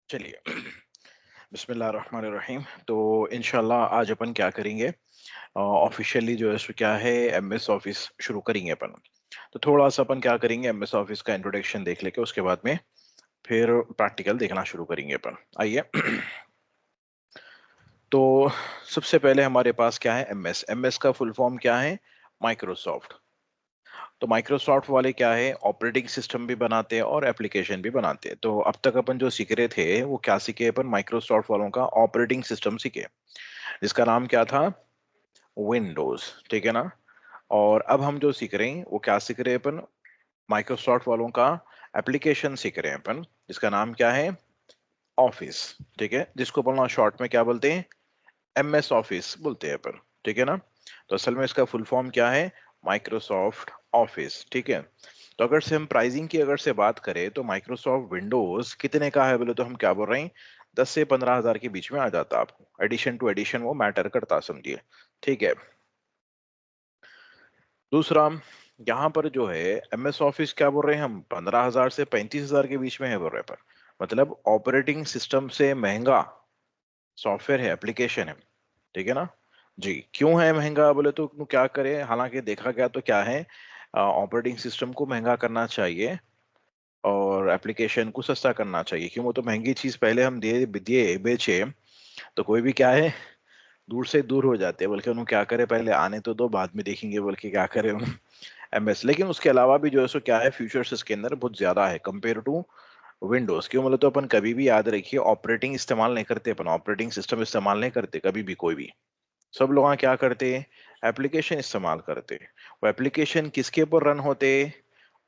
चलिए। बिस्मिल्लाहिर्रहमानिर्रहीम। तो इंशाल्लाह आज अपन क्या करेंगे, ऑफिशियली जो है सो क्या है, एमएस ऑफिस शुरू करेंगे अपन। तो थोड़ा सा अपन क्या करेंगे, एमएस ऑफिस का इंट्रोडक्शन देख लेके उसके बाद में फिर प्रैक्टिकल देखना शुरू करेंगे अपन। आइए। तो सबसे पहले हमारे पास क्या है, एमएस। एमएस का फुल फॉर्म क्या है, माइक्रोसॉफ्ट। तो माइक्रोसॉफ्ट वाले क्या है, ऑपरेटिंग सिस्टम भी बनाते हैं और एप्लीकेशन भी बनाते हैं। तो अब तक अपन जो सीख रहे थे वो क्या सीखे अपन, माइक्रोसॉफ्ट वालों का ऑपरेटिंग सिस्टम सीखे, जिसका नाम क्या था, विंडोज। ठीक है ना। और अब हम जो सीख रहे हैं वो क्या सीख रहे हैं अपन, माइक्रोसॉफ्ट वालों का एप्लीकेशन सीख रहे हैं अपन, जिसका नाम क्या है, ऑफिस। ठीक है, जिसको बोलना शॉर्ट में क्या बोलते हैं, एमएस ऑफिस बोलते हैं अपन। ठीक है ना। तो असल में इसका फुल फॉर्म क्या है, माइक्रोसॉफ्ट ऑफिस। ठीक है। तो अगर से हम प्राइसिंग की अगर से बात करें तो माइक्रोसॉफ्ट विंडोज कितने का है बोले तो हम क्या बोल रहे हैं, 10 से 15 हजार के बीच में आ जाता है आपको। एडिशन टू एडिशन वो मैटर करता, समझिए। ठीक है। दूसरा, यहाँ पर जो है एमएस ऑफिस क्या बोल रहे हैं हम, 15 हजार से 35 हजार के बीच में है बोल रहे हैं पर, मतलब ऑपरेटिंग सिस्टम से महंगा सॉफ्टवेयर है, एप्लीकेशन है। ठीक है ना। जी, क्यों है महंगा बोले तो क्या करें, हालांकि देखा गया तो क्या है, ऑपरेटिंग सिस्टम को महंगा करना चाहिए और एप्लीकेशन को सस्ता करना चाहिए। क्यों, वो तो महंगी चीज पहले हम दे दिए बेचे तो कोई भी क्या है, दूर से दूर हो जाते हैं, बल्कि उन्हें क्या करे, पहले आने तो दो, बाद में देखेंगे बल्कि क्या करे उन एमएस। लेकिन उसके अलावा भी जो है सो क्या है, फ्यूचर्स इसके अंदर बहुत ज्यादा है कंपेयर टू विंडोज। क्यों बोले तो अपन कभी भी याद रखिए, ऑपरेटिंग इस्तेमाल नहीं करते अपन, ऑपरेटिंग सिस्टम इस्तेमाल नहीं करते कभी भी कोई भी। सब लोग यहाँ क्या करते हैं, एप्लीकेशन इस्तेमाल करते हैं। वो एप्लीकेशन किसके ऊपर रन होते हैं,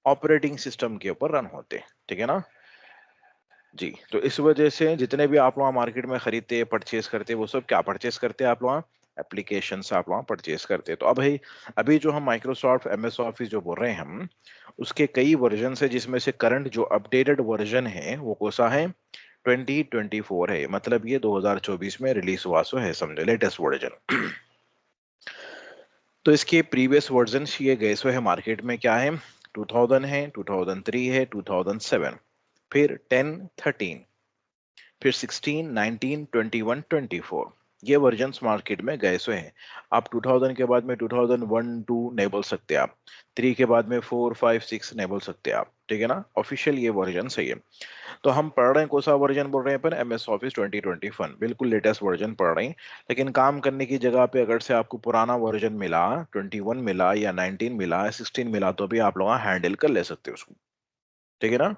ऑपरेटिंग सिस्टम के ऊपर रन होते हैं। ठीक है ना। जी, तो इस वजह से जितने भी आप लोग मार्केट में खरीदते हैं, परचेज करते हैं, वो सब क्या परचेज करते हैं आप लोग, एप्लीकेशन से आप लोग परचेज करते हैं। तो अब भाई, अभी जो हम माइक्रोसॉफ्ट एमएस ऑफिस जो बोल रहे हैं हम, उसके कई वर्जन है, जिसमें से करंट जो अपडेटेड वर्जन है वो कौन सा है, 2024 है। मतलब ये 2024 में रिलीज हुआ सो है, समझो, लेटेस्ट वर्जन। तो इसके प्रीवियस वर्जन ये गए सो है मार्केट में, क्या है, 2000 है, 2003 है, 2007, फिर 10, 13, फिर 16, 19, 21, 24, ये वर्जन्स मार्केट में गए सो हैं। आप 2000 के बाद में 2001, 2 नहीं बोल सकते आप, 3 के बाद में 4, 5, 6 नहीं बोल सकते आप। ठीक है ना, ऑफिशियल ये वर्जन सही है। तो हम पढ़ रहे हैं कौन सा वर्जन बोल रहे हैं अपन, एमएस ऑफिस 2021, बिल्कुल लेटेस्ट वर्जन पढ़ रहे हैं। लेकिन काम करने की जगह पे अगर से आपको पुराना वर्जन मिला, 21 मिला या 19 मिला या 16 मिला, तो भी आप लोग हैंडल कर ले सकते हो उसको। ठीक है ना।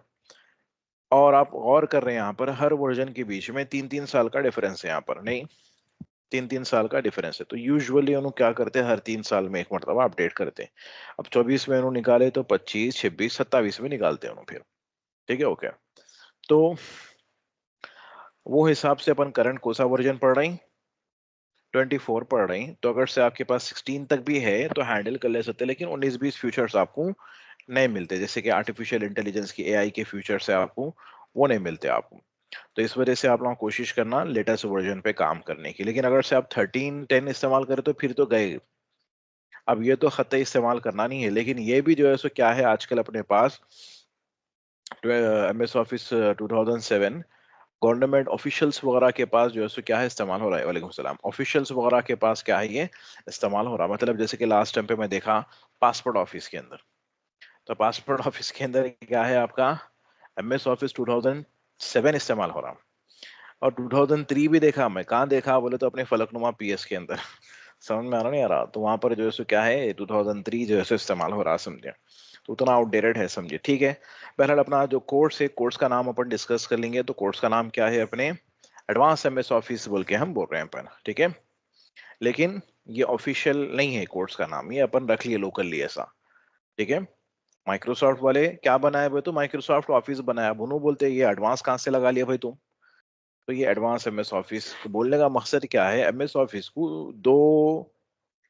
और आप गौर कर रहे हैं यहाँ पर, हर वर्जन के बीच में 3-3 साल का डिफरेंस है यहाँ पर, नहीं, 3-3 साल का डिफरेंस है। तो यूजुअली उन्होंने क्या करते हैं, हर 3 साल में एक मरतबा अपडेट करते हैं। अब 24 में उन्होंने निकाले तो 25, 26, 27 में निकालते हैं उन्होंने फिर। ठीक है, ओके। तो वो हिसाब से अपन करंट कौन सा वर्जन पढ़ रहे हैं, 24 पढ़ रहे हैं। तो अगर से आपके पास 16 तक भी है तो हैंडल कर ले सकते हैं, लेकिन 19-20 फ्यूचर्स आपको नहीं मिलते, जैसे कि आर्टिफिशियल इंटेलिजेंस की, एआई के फ्यूचर्स है आपको, वो नहीं मिलते आपको। तो इस वजह से आप लोग कोशिश करना लेटेस्ट वर्जन पे काम करने की। लेकिन अगर से आप 13, 10 इस्तेमाल करें तो फिर तो गए। अब ये तो खत्ते इस्तेमाल करना नहीं है, लेकिन ये भी जो है सो क्या है, आजकल अपने पास एमएस ऑफिस 2007 गवर्नमेंट ऑफिशियल्स वगैरह के पास जो है सो क्या है, इस्तेमाल हो रहा है। वालेकुम सलाम। ऑफिशियल्स वगैरह के पास क्या है, ये इस्तेमाल हो रहा है। मतलब जैसे कि लास्ट टाइम पे मैं देखा पासपोर्ट ऑफिस के अंदर, तो पासपोर्ट ऑफिस के अंदर क्या है आपका, एमएस ऑफिस 2007 इस्तेमाल हो रहा। और 2003 भी देखा, मैं कहाँ देखा बोले तो अपने फलकनुमा पीएस के अंदर। समझ में आ रहा नहीं आ रहा, तो वहां पर जो है सो क्या है, 2003 जो है सो इस्तेमाल हो रहा, समझे। तो उतना आउटडेटेड है, समझे। ठीक है। बहरहाल अपना जो कोर्स है, कोर्स का नाम अपन डिस्कस कर लेंगे। तो कोर्स का नाम क्या है अपने, एडवांस एमएस ऑफिस बोल के हम बोल रहे हैं अपन। ठीक है। लेकिन ये ऑफिशियल नहीं है कोर्स का नाम, ये अपन रख लिए लोकली ऐसा। ठीक है। माइक्रोसॉफ्ट वाले क्या बनाया भाई, तो माइक्रोसॉफ्ट ऑफिस बनाया, अब उन्होंने बोलते हैं ये एडवांस कहाँ से लगा लिया भाई तुम। तो ये एडवांस एमएस ऑफिस, तो बोलने का मकसद क्या है, एमएस ऑफिस को दो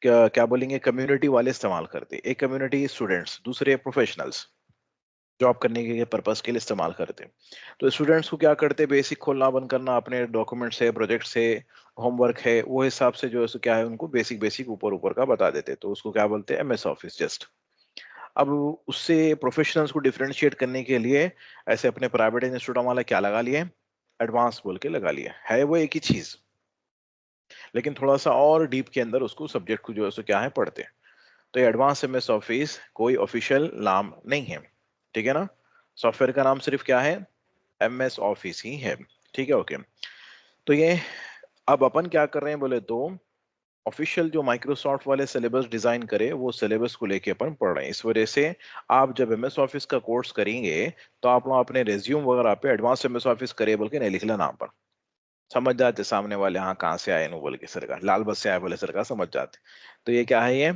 क्या क्या बोलेंगे कम्युनिटी वाले इस्तेमाल करते हैं। एक कम्युनिटी स्टूडेंट्स, दूसरे प्रोफेशनल्स, जॉब करने के पर्पस के लिए इस्तेमाल करते हैं। तो स्टूडेंट्स को क्या करते हैं, बेसिक खोलना बंद करना, अपने डॉक्यूमेंट्स है, प्रोजेक्ट्स है, होमवर्क है, वो हिसाब से जो है सो क्या है उनको बेसिक बेसिक ऊपर ऊपर का बता देते हैं। तो उसको क्या बोलते हैं, एमएस ऑफिस जस्ट। अब उससे प्रोफेशनल्स को डिफरेंशिएट करने के लिए ऐसे अपने प्राइवेट इंस्टीट्यूट वाला क्या लगा लिए, एडवांस बोल के लगा लिया है वो एक ही चीज, लेकिन थोड़ा सा और डीप के अंदर उसको सब्जेक्ट को जो है सो क्या है पढ़ते हैं। तो ये एडवांस एमएस ऑफिस कोई ऑफिशियल नाम नहीं है, ठीक है ना। सॉफ्टवेयर का नाम सिर्फ क्या है, एमएस ऑफिस ही है, ठीक है, ओके। तो ये अब अपन क्या कर रहे हैं बोले तो ऑफिशियल जो माइक्रोसॉफ्ट वाले सिलेबस डिजाइन करे वो सिलेबस को लेके अपन पढ़ रहे हैं। इस वजह से आप जब एमएस ऑफिस का कोर्स करेंगे तो आप लोग अपने रेज्यूम वगैरह पे एडवांस एमएस ऑफिस करे बोल के नहीं लिखना नाम पर, समझ जाते सामने वाले हाँ कहाँ से आए नो बोल के, सर का लाल बस से आए बोले सर का, समझ जाते। तो ये क्या है, ये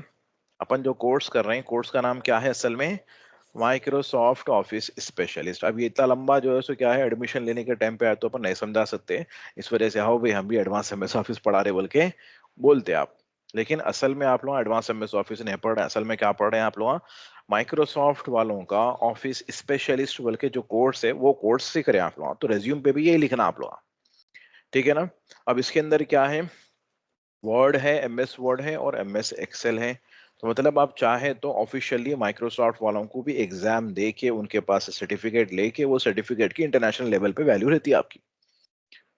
अपन जो कोर्स कर रहे हैं कोर्स का नाम क्या है असल में, माइक्रोसॉफ्ट ऑफिस स्पेशलिस्ट। अब ये इतना लंबा जो है सो क्या है, एडमिशन लेने के टाइम पे आए तो अपन नहीं समझा सकते, इस वजह से हाँ भाई हम भी एडवांस एमएस ऑफिस पढ़ा रहे बोल के बोलते आप। लेकिन असल में आप लोग एडवांस एमएस ऑफिस नहीं पढ़ रहे हैं, असल में क्या पढ़ रहे हैं आप लोग, माइक्रोसॉफ्ट वालों का ऑफिस स्पेशलिस्ट बोल के जो कोर्स है वो कोर्स सीख रहे हैं आप लोग। तो रेज्यूम पे भी यही लिखना आप लोग, ठीक है ना। अब इसके अंदर क्या है, वर्ड है, एमएस वर्ड है और एमएस एक्सेल है। तो मतलब आप चाहे तो ऑफिशियली माइक्रोसॉफ्ट वालों को भी एग्जाम दे के उनके पास सर्टिफिकेट लेके, वो सर्टिफिकेट की इंटरनेशनल लेवल पे वैल्यू रहती है आपकी।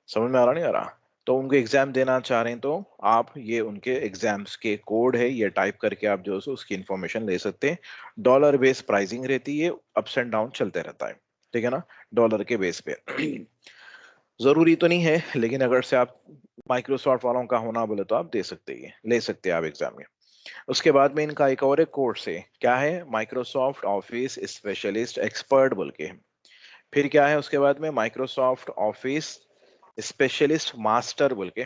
समझ में आ रहा नहीं आ रहा, तो उनको एग्जाम देना चाह रहे हैं तो आप ये उनके एग्जाम्स के कोड है ये टाइप करके आप जो है सो उसकी इंफॉर्मेशन ले सकते हैं। डॉलर बेस प्राइसिंग रहती है, अप्स एंड डाउन चलते रहता है, ठीक है ना, डॉलर के बेस पे। जरूरी तो नहीं है, लेकिन अगर से आप माइक्रोसॉफ्ट वालों का होना बोले तो आप दे सकते हैं, ले सकते हैं आप एग्जाम में। उसके बाद में इनका एक और एक कोर्स है, क्या है, माइक्रोसॉफ्ट ऑफिस स्पेशलिस्ट एक्सपर्ट बोल के। फिर क्या है उसके बाद में, माइक्रोसॉफ्ट ऑफिस स्पेशलिस्ट मास्टर बोल के।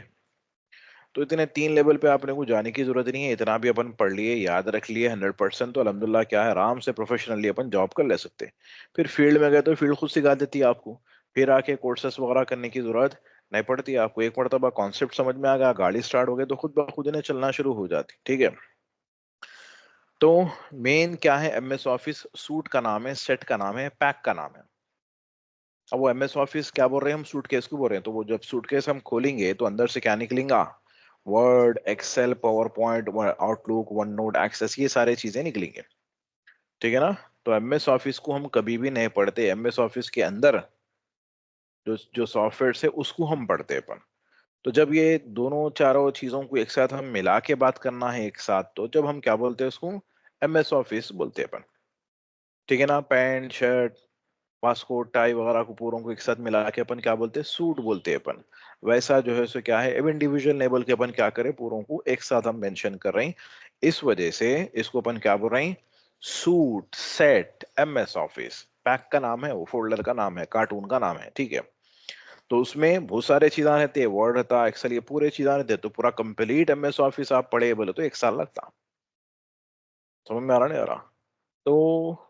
तो इतने तीन लेवल पे आपने को जाने की जरूरत नहीं है, इतना भी अपन पढ़ लिए याद रख लिए 100%, तो अल्हम्दुलिल्लाह क्या है आराम से प्रोफेशनली अपन जॉब कर ले सकते हैं। फिर फील्ड में गए तो फील्ड खुद सिखा देती है आपको, फिर आके कोर्सेस वगैरह करने की जरूरत नहीं पड़ती आपको। एक मरतबा कॉन्सेप्ट समझ में आ गया, गाड़ी स्टार्ट हो गई तो खुद ब खुद इन्हें चलना शुरू हो जाती, ठीक है। तो मेन क्या है, एमएस ऑफिस सूट का नाम है, सेट का नाम है, पैक का नाम है। अब वो एमएस ऑफिस क्या बोल रहे हैं, हम सूटकेस को बोल रहे हैं, तो वो जब सूटकेस हम खोलेंगे तो अंदर से क्या निकलेगा, Word, Excel, PowerPoint, Outlook, OneNote, Access, ये सारे चीजें निकलेंगे, ठीक है ना। तो एमएस ऑफिस को हम कभी भी नहीं पढ़ते, एमएस ऑफिस के अंदर जो जो सॉफ्टवेयर है उसको हम पढ़ते हैं अपन। तो जब ये दोनों चारों चीजों को एक साथ हम मिला के बात करना है एक साथ, तो जब हम क्या बोलते हैं उसको, एमएस ऑफिस बोलते हैं अपन, ठीक है ना। पैंट शर्ट वास्कोट टाई वगैरह को पूरों को एक साथ मिला के अपन क्या बोलते हैं, सूट बोलते हैं अपन। वैसा जो है सो क्या है, अब इंडिविजुअल लेवल के अपन क्या करें, पूरों को एक साथ हम मेंशन कर रहे हैं। इस वजह से इसको अपन क्या बोल रहे हैं, suit set MS office. Pack का नाम है, वो फोल्डर का नाम है, कार्टून का नाम है, ठीक है। तो उसमें बहुत सारे चीजें रहते हैं, वर्ड रहता है, एक्सेल, ये पूरे चीजें रहते हैं। तो पूरा कंप्लीट एमएस ऑफिस आप पढ़े बोले तो एक साल लगता। समझ में आ रहा नहीं आ रहा। तो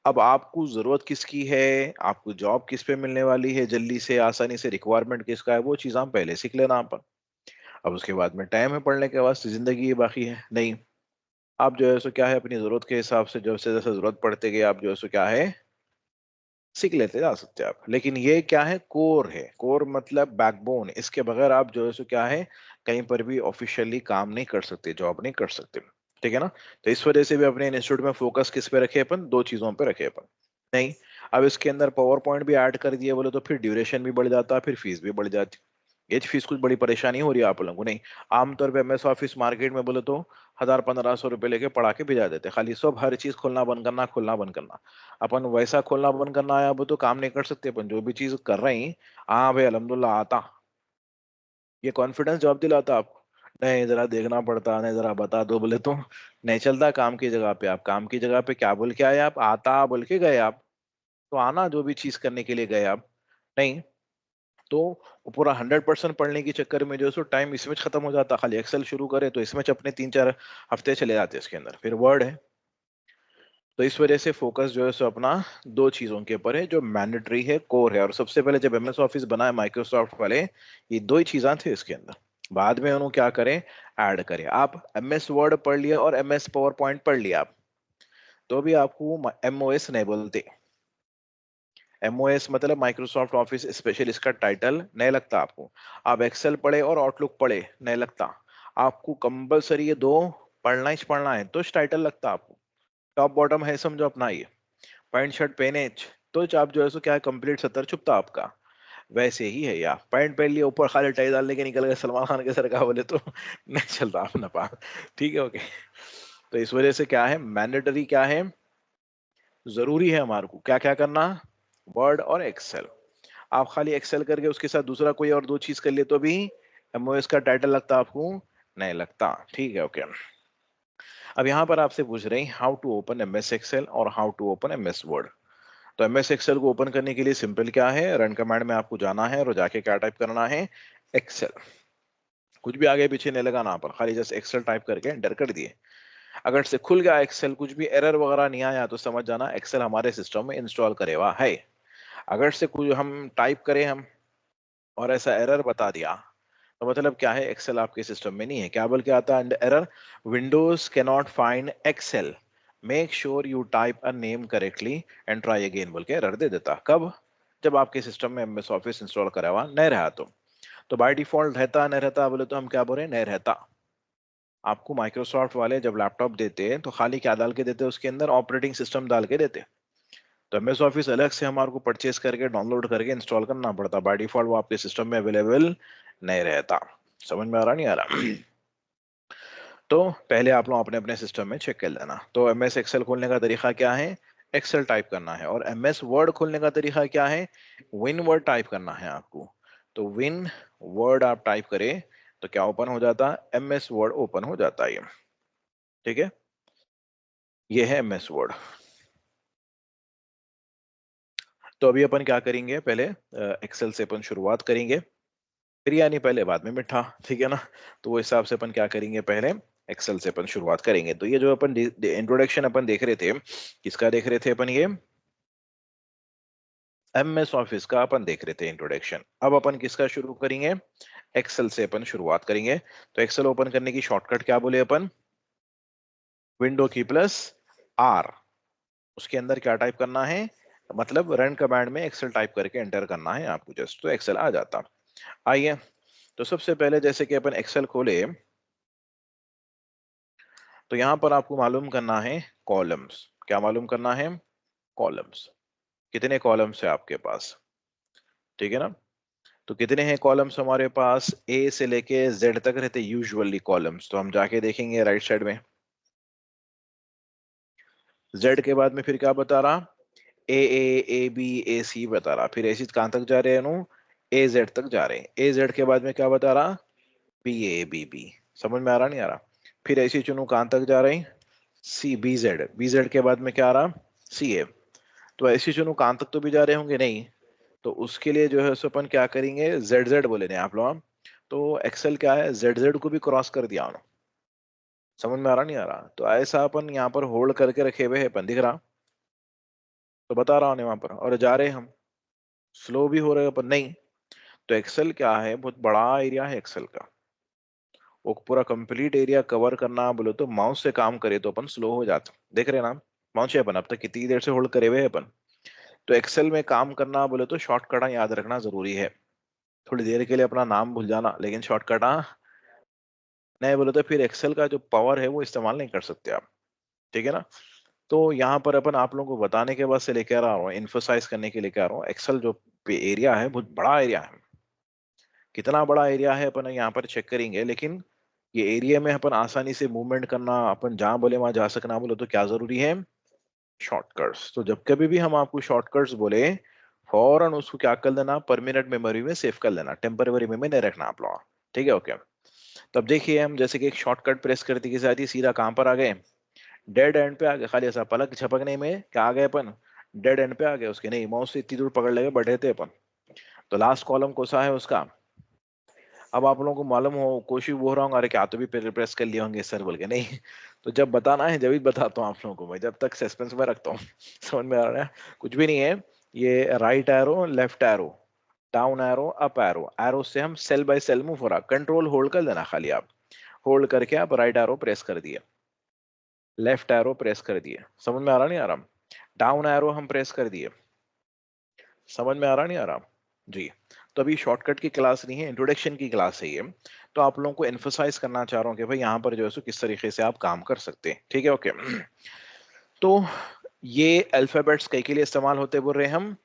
अब आपको जरूरत किसकी है, आपको जॉब किस पे मिलने वाली है जल्दी से आसानी से, रिक्वायरमेंट किसका है, वो चीज हम पहले सीख लेना अपन। अब उसके बाद में टाइम है पढ़ने के वास्ते, जिंदगी ये बाकी है नहीं। आप जो है सो क्या है अपनी जरूरत के हिसाब से जैसे जैसे जरूरत पड़ते गए आप जो है सो क्या है सीख लेते जा सकते हैं आप। लेकिन ये क्या है, कोर है, कोर मतलब बैकबोन, इसके बगैर आप जो है सो क्या है कहीं पर भी ऑफिशियली काम नहीं कर सकते, जॉब नहीं कर सकते, ठीक है ना। तो इस वजह से भी अपने इंस्टीट्यूट में फोकस किस पे रखे अपन, दो चीजों पे रखे अपन। नहीं, अब इसके अंदर पावर पॉइंट भी ऐड कर दिए बोले तो फिर ड्यूरेशन भी बढ़ जाता, फिर फीस भी बढ़ जाती। ये फीस कुछ बड़ी परेशानी हो रही है आप लोगों को नहीं। आमतौर पे एमएस ऑफिस मार्केट में बोले तो 1000-1500 रुपए लेके पढ़ा के भेजा देते, खाली सब हर चीज खोलना बंद करना, खोलना बंद करना। अपन वैसा खोलना बंद करना आया वो तो काम नहीं कर सकते अपन, जो भी चीज कर रहे हैं हाँ भाई अल्हम्दुलिल्लाह आता, ये कॉन्फिडेंस जवाब दिलाता आपको। नहीं जरा देखना पड़ता, नहीं जरा बता दो बोले तो नहीं चलता। काम की जगह पे आप, काम की जगह पे क्या बोल के आए आप, आता बोल के गए आप। तो आना जो भी चीज करने के लिए गए आप, नहीं तो वो पूरा 100% पढ़ने के चक्कर में जो है सो टाइम इसमें खत्म हो जाता। खाली एक्सेल शुरू करे तो इसमें अपने 3-4 हफ्ते चले जाते हैं, इसके अंदर फिर वर्ड है। तो इस वजह से फोकस जो है सो अपना दो चीजों के ऊपर है जो मैंडेटरी है, कोर है। और सबसे पहले जब एमएस ऑफिस बना है माइक्रोसॉफ्ट वाले, ये दो ही चीजें थे इसके अंदर। बाद में उन्होंने क्या करें, ऐड करें। आप एमएस वर्ड पढ़ लिया और एमएस पावर पॉइंट पढ़ लिया आप, तो भी आपको एमओएस नहीं बोलते। एमओएस मतलब माइक्रोसॉफ्ट ऑफिस स्पेशल, इसका टाइटल नहीं लगता आपको। आप एक्सेल पढ़े और आउटलुक पढ़े नहीं लगता आपको, कंपलसरी ये दो पढ़ना ही पढ़ना है तो टाइटल लगता आपको। टॉप बॉटम है समझो अपना ये, पैंट शर्ट पहने तो आप जो है सो क्या है, कंप्लीट 70 चुपता आपका। वैसे ही है यार, पैंट पहन लिया ऊपर खाली टाई डालने के निकल गए सलमान खान के सर का बोले तो नहीं चलता अपना पास। ठीक है, ओके। तो इस वजह से क्या है, मैंडेटरी क्या है, जरूरी है हमारे को क्या क्या करना, वर्ड और एक्सेल। आप खाली एक्सेल करके उसके साथ दूसरा कोई और दो चीज कर लिए तो भी एमओएस का टाइटल लगता आपको नहीं लगता। ठीक है, ओके। अब यहाँ पर आपसे पूछ रहे हैं how to open MS Excel और how to open MS Word. तो एमएस एक्सेल को ओपन करने के लिए सिंपल क्या है, रन कमांड में आपको जाना है और जाके क्या टाइप करना है, एक्सेल। कुछ भी आगे पीछे नहीं लगाना, पर खाली जस्ट एक्सेल टाइप करके एंटर कर दिए। अगर से खुल गया एक्सेल, कुछ भी एरर वगैरह नहीं आया तो समझ जाना एक्सेल हमारे सिस्टम में इंस्टॉल करे हुआ है। अगर से कुछ हम टाइप करें हम और ऐसा एरर बता दिया, तो मतलब क्या है, एक्सेल आपके सिस्टम में नहीं है। क्या बोल के आता है error, Windows cannot find Excel, make sure you type a name correctly and try again बोल के एरर दे देता। कब, जब आपके सिस्टम में एमएस ऑफिस इंस्टॉल करा हुआ नहीं रहा तो बाय डिफॉल्ट रहता नहीं रहता बोले तो हम क्या बोल रहे हैं, नहीं रहता। आपको माइक्रोसॉफ्ट वाले जब लैपटॉप देते हैं तो खाली क्या डाल के देते हैं, उसके अंदर ऑपरेटिंग सिस्टम डाल के देते हैं। तो एमएस ऑफिस अलग से हमारे को परचेज करके डाउनलोड करके इंस्टॉल करना पड़ता। बाय डिफॉल्ट वो आपके सिस्टम में अवेलेबल नहीं रहता। समझ में आ रहा नहीं आ रहा? तो पहले आप लोग अपने अपने सिस्टम में चेक कर लेना। तो एमएस एक्सेल खोलने का तरीका क्या है, एक्सेल टाइप करना है। और एमएस वर्ड खोलने का तरीका क्या है, विन वर्ड टाइप करना है आपको। तो विन वर्ड आप टाइप करें तो क्या ओपन हो जाता है, एमएस वर्ड ओपन हो जाता है ये। ठीक है, ये है एमएस वर्ड। तो अभी अपन क्या करेंगे, पहले एक्सेल से अपन शुरुआत करेंगे। बिरयानी पहले बाद में मिठा, ठीक है ना। तो वो हिसाब से अपन क्या करेंगे, पहले एक्सेल से अपन शुरुआत करेंगे। तो ये जो अपन इंट्रोडक्शन अपन देख रहे थे, किसका देख रहे थे अपन, ये एमएस ऑफिस का अपन देख रहे थे इंट्रोडक्शन। अब अपन किसका शुरू करेंगे, एक्सेल से अपन शुरुआत करेंगे। तो एक्सेल ओपन करने की शॉर्टकट क्या बोले अपन, विंडो की प्लस आर। उसके अंदर क्या टाइप करना है, मतलब रन कमांड में एक्सेल टाइप करके एंटर करना है आपको जस्ट, तो एक्सेल आ जाता। आइए, तो सबसे पहले जैसे कि अपन एक्सेल खोले तो यहां पर आपको मालूम करना है कॉलम्स। क्या मालूम करना है, कॉलम्स। कितने कॉलम्स है आपके पास, ठीक है ना। तो कितने हैं कॉलम्स हमारे पास, ए से लेके जेड तक रहते यूजुअली कॉलम्स। तो हम जाके देखेंगे राइट साइड में, जेड के बाद में फिर क्या बता रहा, ए बी ए सी बता रहा। फिर ऐसी कहां तक जा रहे हैं नु, ए जेड तक जा रहे हैं। ए जेड के बाद में क्या बता रहा, बी ए बी बी। समझ में आ रहा नहीं आ रहा? फिर ऐसी चुनू कहां तक जा रहे हैं, C B Z. B Z के बाद में क्या आ रहा, सी ए। तो ऐसी चुनू कहां तक तो भी जा रहे होंगे नहीं, तो उसके लिए जो है सो अपन क्या करेंगे, जेड जेड बोले नहीं आप लोग। तो एक्सेल क्या है, जेड जेड को भी क्रॉस कर दिया उन्होंने। समझ में आ रहा नहीं आ रहा? तो ऐसा अपन यहाँ पर होल्ड करके रखे हुए है, अपन दिख रहा तो बता रहा हूँ वहां पर, और जा रहे हम स्लो भी हो रहे अपन नहीं। तो एक्सेल क्या है, बहुत बड़ा एरिया है एक्सेल का। वो पूरा कंप्लीट एरिया कवर करना बोले तो माउस से काम करे तो अपन स्लो हो जाते, देख रहे हैं ना। माउस है अपन अब तक कितनी देर से होल्ड करे हुए हैं अपन। तो एक्सेल में काम करना बोले तो शॉर्टकट याद रखना जरूरी है। थोड़ी देर के लिए अपना नाम भूल जाना, लेकिन शॉर्टकट नहीं बोले तो फिर एक्सेल का जो पावर है वो इस्तेमाल नहीं कर सकते आप। ठीक है ना। तो यहाँ पर अपन आप लोगों को बताने के बाद से लेकर आ रहा हूँ, इन्फोसाइज करने के लेकर आ रहा हूँ, एक्सेल जो एरिया है बहुत बड़ा एरिया है। कितना बड़ा एरिया है अपन यहाँ पर चेक करेंगे, लेकिन ये एरिया में अपन आसानी से मूवमेंट करना, अपन जहां बोले वहां जा सकना बोले तो क्या जरूरी है, शॉर्टकट्स। तो जब कभी भी हम आपको शॉर्टकट्स बोले, फौरन उसको क्या कर देना, परमानेंट मेमोरी में सेव कर लेना, टेम्पररी में नहीं रखना आप लोग। ठीक है, ओके। तब देखिए हम जैसे कि एक शॉर्टकट प्रेस करते के साथ ही सीधा कहां पर आ गए, डेड एंड पे आ गए। खाली ऐसा पलक झपकने में क्या आ गए अपन, डेड एंड पे आ गए उसके। नहीं, माउस से इतनी दूर पकड़ लेके बढ़े थे अपन। तो लास्ट कॉलम कौन सा है उसका, अब आप लोगों को मालूम हो, कोशिश हो रहा हूँ अरे क्या तो भी प्रेस कर लिए होंगे सर बोल के, नहीं। तो जब बताना है जब ही बताता हूँ आप लोगों को, मैं जब तक सस्पेंस में रखता हूँ। समझ में आ रहा है? कुछ भी नहीं है। ये right arrow, left arrow, down arrow, up arrow, arrow से हम सेल बाय सेल मूव हो रहा, कंट्रोल होल्ड कर देना खाली आप। होल्ड करके आप राइट एरो प्रेस कर दिए, लेफ्ट एरो प्रेस कर दिए, समझ में आ रहा नहीं आ रहा? डाउन एरो हम प्रेस कर दिए, समझ में आ रहा नहीं आ रहा? जी। तो अभी शॉर्टकट की क्लास नहीं है, इंट्रोडक्शन की क्लास है ये। तो आप लोगों को एम्फोसाइज करना चाह रहा हूँ कि भाई यहाँ पर जो है सो किस तरीके से आप काम कर सकते हैं, ठीक है? ओके। तो ये अल्फाबेट्स कई के लिए इस्तेमाल होते बोल रहे हैं हम,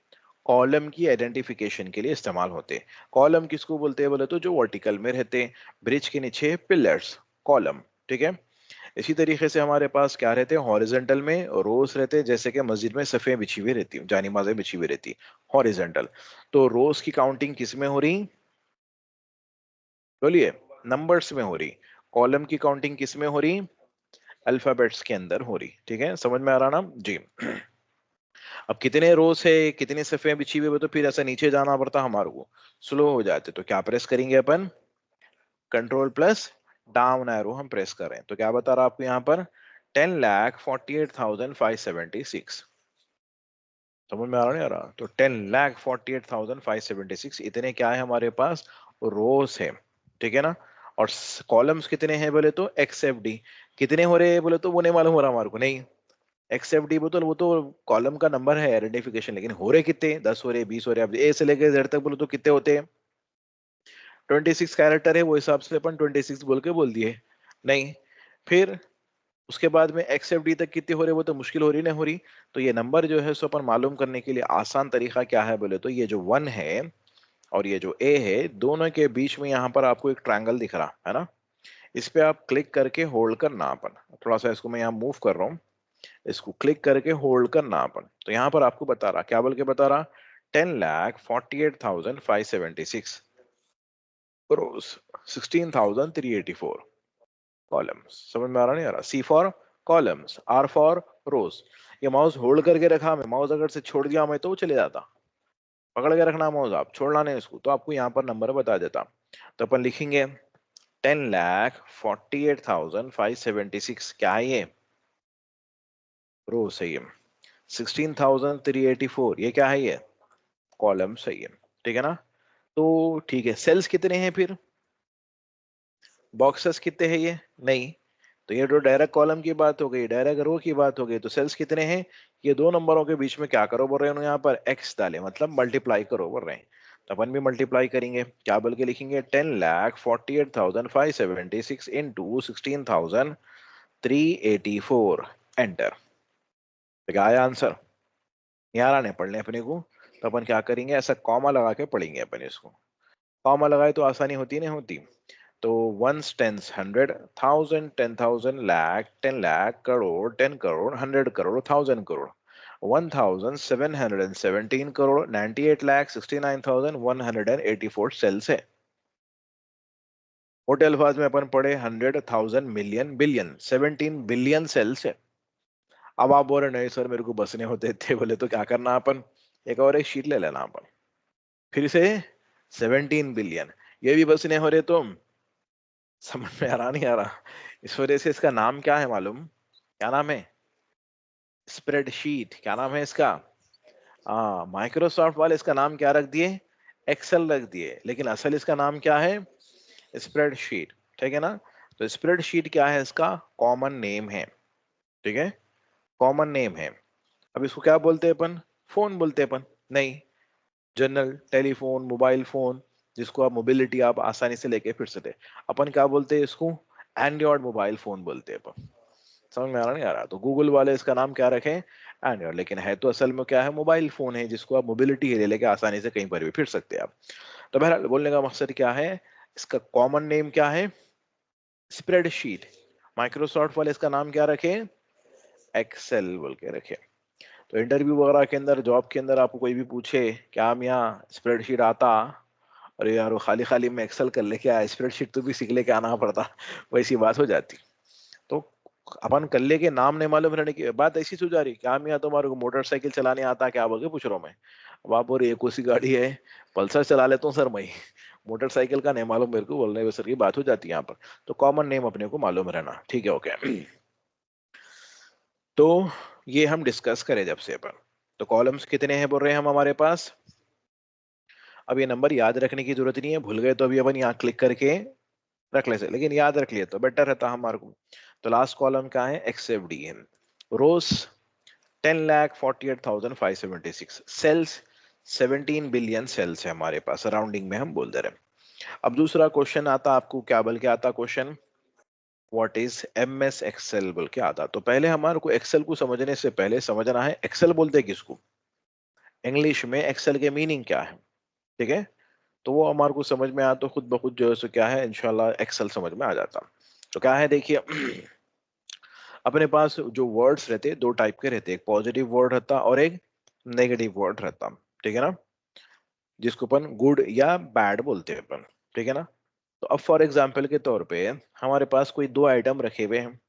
कॉलम की आइडेंटिफिकेशन के लिए इस्तेमाल होते हैं। कॉलम किसको बोलते हैं बोले तो जो वर्टिकल में रहते हैं, ब्रिज के नीचे पिलर्स, कॉलम, ठीक है? इसी तरीके से हमारे पास क्या रहते हैं, हॉरिजेंटल में रोज रहते हैं, जैसे कि मस्जिद में सफ़ें बिछी हुई रहती, जानीमाज़ें बिछी हुई रहती, हॉरिजेंटल। तो रोज की काउंटिंग किस में हो रही? बोलिए। नंबर्स में हो रही। कॉलम की काउंटिंग किस में हो रही? अल्फाबेट्स के अंदर हो रही, ठीक है? समझ में आ रहा ना जी? अब कितने रोज है, कितनी सफ़ें बिछी हुई है, तो फिर ऐसा नीचे जाना पड़ता हमारे को, स्लो हो जाते। तो क्या प्रेस करेंगे अपन? कंट्रोल प्लस डाउन एरो हम प्रेस कर रहे हैं। तो क्या बता रहा आपको यहाँ पर? 10,48,576। समझ में आ रहा नहीं आ रहा? तो 10,48,576 इतने क्या है हमारे पास, रोज है, ठीक है ना? और कॉलम्स कितने हैं बोले तो XFD कितने हो रहे हैं बोले तो वो नहीं मालूम हो रहा हमारे को, नहीं। XFD वो तो कॉलम का नंबर है आइडेंटिफिकेशन, लेकिन हो रहे कितने, 10 हो रहे, 20 हो रहे, अब ए से लेकर जेड तक बोले तो कितने होते हैं? 26 कैरेक्टर है, वो हिसाब से अपन 26 बोल के बोल दिए, नहीं। फिर उसके बाद में XFD तक कितनी हो रही, वो तो मुश्किल हो रही ना हो रही। तो ये नंबर जो है सो अपन मालूम करने के लिए आसान तरीका क्या है बोले तो ये जो 1 है और ये जो A है, दोनों के बीच में यहाँ पर आपको एक ट्रायंगल दिख रहा है ना? इस पे आप क्लिक करके होल्ड करना अपन, थोड़ा सा इसको मैं यहाँ मूव कर रहा हूँ, इसको क्लिक करके होल्ड करना अपन। तो यहाँ पर आपको बता रहा, क्या बोल के बता रहा? 10,48,576 रोज, 16,384 कॉलम्स। समझ में आ रहा नहीं आ रहा? C for columns, R for rows. ये माउस होल्ड करके रखा, मैं माउस अगर से छोड़ दिया मैं तो वो चले जाता, पकड़ के रखना माउस, आप छोड़ना नहीं इसको, तो आपको यहाँ पर नंबर बता देता। तो अपन लिखेंगे 10,48,576 क्या है ये? रोज सही है। 16,384 ये क्या है ये? कॉलम सही है, ठीक है ना? तो ठीक है, सेल्स कितने हैं फिर? बॉक्सेस कितने हैं ये? नहीं। तो ये तो डायरेक्ट कॉलम की बात हो गई, डायरेक्ट रो की बात हो गई। तो सेल्स कितने हैं? ये दो नंबरों के बीच में क्या करो बोल रहे हैं यहाँ पर? एक्स डाले, मतलब मल्टीप्लाई करो बोल रहे हैं। तो अपन भी मल्टीप्लाई करेंगे, क्या बोल के लिखेंगे? 10,48,576 इंटू 16,384 एंटर। तो क्या आया आंसर? यहाँ आने पढ़ने अपने को। तो अपन क्या करेंगे, ऐसा कॉमा लगा के पढ़ेंगे अपन इसको। कॉमा लगाए तो आसानी होती नहीं होती? तो ones, tens, 100, 1000, 10,000, lakh, 10 lakh, crore, 10 crore, 100 crore, 1000 crore, 1717 crore, 98,69,184 cells है। मोटे अल्फाज में अपन पढ़े 100,000 मिलियन बिलियन, 17 बिलियन सेल्स है। अब आप बोल रहे नहीं सर मेरे को बसने होते थे बोले तो क्या करना अपन? एक और एक शीट ले लेना अपन, फिर से 17 बिलियन, ये भी बसने हो रहे तो समझ में आ रहा नहीं आ रहा? इस वजह से इसका नाम क्या है मालूम? क्या नाम है? स्प्रेडशीट। क्या नाम है इसका? हाँ, माइक्रोसॉफ्ट वाले इसका नाम क्या रख दिए? एक्सेल रख दिए, लेकिन असल इसका नाम क्या है? स्प्रेडशीट, ठीक है ना? तो स्प्रेडशीट क्या है इसका? कॉमन नेम है, ठीक है? कॉमन नेम है। अब इसको क्या बोलते हैं अपन? फोन बोलते हैं अपन? नहीं। जनरल टेलीफोन, मोबाइल फोन, जिसको आप मोबिलिटी आप आसानी से लेके फिर सकते, अपन क्या बोलते हैं इसको? एंड्रॉयड मोबाइल फोन बोलते हैं अपन। समझ में आ रहा नहीं आ रहा? तो गूगल वाले इसका नाम क्या रखें? एंड्रॉयड, लेकिन है तो असल में क्या है? मोबाइल फोन है, जिसको आप मोबिलिटी ले लेके आसानी से कहीं पर भी फिर सकते हैं आप। तो बहरहाल बोलने का मकसद क्या है, इसका कॉमन नेम क्या है? स्प्रेडशीट। माइक्रोसॉफ्ट वाले इसका नाम क्या रखे? एक्सेल बोल के रखे। तो इंटरव्यू वगैरह के अंदर, जॉब के अंदर आपको कोई भी पूछे क्या हम यहाँ स्प्रेडशीट आता, अरे यार वो खाली खाली में एक्सेल कर लेके आया, स्प्रेडशीट तो भी सीख लेके आना पड़ता, वैसी बात हो जाती। तो अपन कल्ले के नाम नहीं मालूम रहने की बात ऐसी हो जा रही, क्या हम यहाँ तुम्हारे को मोटरसाइकिल चलाने आता क्या बोल के पूछ रहा हूँ मैं? अब आप बोल रहे एक उसी गाड़ी है, पल्सर चला लेता हूँ सर मैं, मोटरसाइकिल का नहीं मालूम मेरे को, बोलने वैसे की बात हो जाती है यहाँ पर, तो कॉमन नेम अपने को मालूम रहना, ठीक है, ओके। तो ये हम डिस्कस करें जब से अपन, तो कॉलम्स कितने हैं बोल रहे हैं हम हमारे पास। अब ये नंबर याद रखने की जरूरत नहीं है, भूल गए तो अभी अपन यहाँ क्लिक करके रख ले से, लेकिन याद रख लिए तो बेटर रहता हमारे को। तो लास्ट कॉलम क्या है, एक्सएफडी है। रोज 10,48,576, सेल्स 17 बिलियन सेल्स है हमारे पास, सराउंडिंग में हम बोल दे रहे हैं। अब दूसरा क्वेश्चन आता आपको, क्या बोल के आता question, what is M S Excel बोल के आता। तो पहले हमारे को एक्सेल को समझने से पहले समझना है एक्सेल बोलते किसको, इंग्लिश में एक्सेल के मीनिंग क्या है, ठीक है। तो वो हमारे को समझ में आया तो खुद ब खुद जो है सो क्या है, इंशाल्लाह एक्सेल समझ में आ जाता। तो क्या है देखिए, अपने पास जो वर्ड्स रहते दो टाइप के रहते, एक पॉजिटिव वर्ड रहता और एक नेगेटिव वर्ड रहता, ठीक है ना, जिसको अपन गुड या बैड बोलते हैं अपन, ठीक है ना। तो अब फॉर एग्जाम्पल के तौर पे हमारे पास कोई दो आइटम रखे हुए हैं,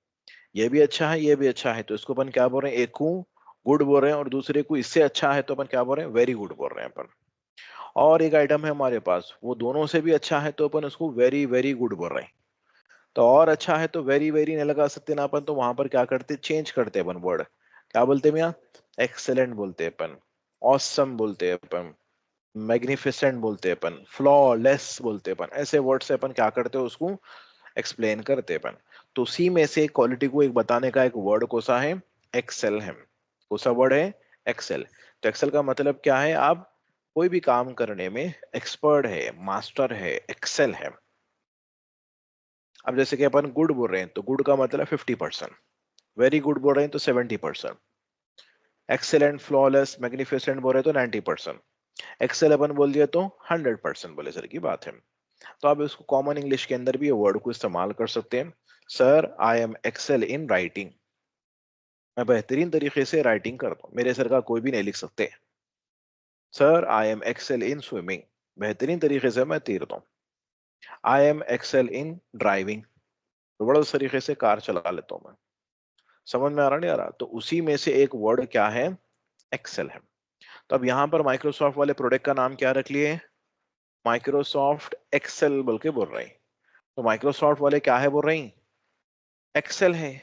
ये भी अच्छा है ये भी अच्छा है, तो इसको अपन क्या बोल रहे हैं, एक को गुड बोल रहे हैं और दूसरे को इससे अच्छा है तो अपन क्या बोल रहे हैं, वेरी गुड बोल रहे हैं अपन। और एक आइटम है हमारे पास वो दोनों से भी अच्छा है तो अपन उसको वेरी वेरी गुड बोल रहे हैं। तो और अच्छा है तो वेरी वेरी नहीं लगा सकते ना अपन, तो वहां पर क्या करते, चेंज करते अपन वर्ड, क्या बोलते हैं भैया, एक्सेलेंट बोलते हैं अपन, ऑसम बोलते हैं अपन, मैग्निफिसेंट बोलते हैं अपन, फ्लॉलेस बोलते हैं अपन, ऐसे वर्ड से अपन क्या करते हैं उसको एक्सप्लेन करते हैं अपन। तो सी में से क्वालिटी को एक बताने का एक वर्ड कौन सा है, एक्सेल है। कौन सा वर्ड है, एक्सेल। तो एक्सेल का मतलब क्या है, आप कोई भी काम करने में एक्सपर्ट है, मास्टर है, एक्सेल है। अब जैसे कि अपन गुड बोल रहे हैं तो गुड का मतलब 50%, वेरी गुड बोल रहे हैं तो 70%, एक्सेलेंट फ्लॉलेस मैग्निफिसेंट बोल रहे हैं तो 90%, एक्सेल अपन बोल दिया तो 100% बोले सर की बात है। तो आप इसको कॉमन इंग्लिश के अंदर भी ये वर्ड को इस्तेमाल कर सकते हैं। Sir I am excel in writing, मैं बेहतरीन तरीके से राइटिंग करता हूँ, मेरे सर का कोई भी नहीं लिख सकते। Sir I am excel in swimming, बेहतरीन तरीके से मैं तैरता हूँ। I am excel in driving, तो बड़ा तरीके से कार चला लेता हूँ मैं। समझ में आ रहा नहीं आ रहा, तो उसी में से एक वर्ड क्या है, एक्सेल है। तो अब यहाँ पर माइक्रोसॉफ्ट वाले प्रोडक्ट का नाम क्या रख लिए, माइक्रोसॉफ्ट एक्सेल बोल के बोल रहे हैं। तो माइक्रोसॉफ्ट वाले क्या है बोल रहे हैं, एक्सेल है।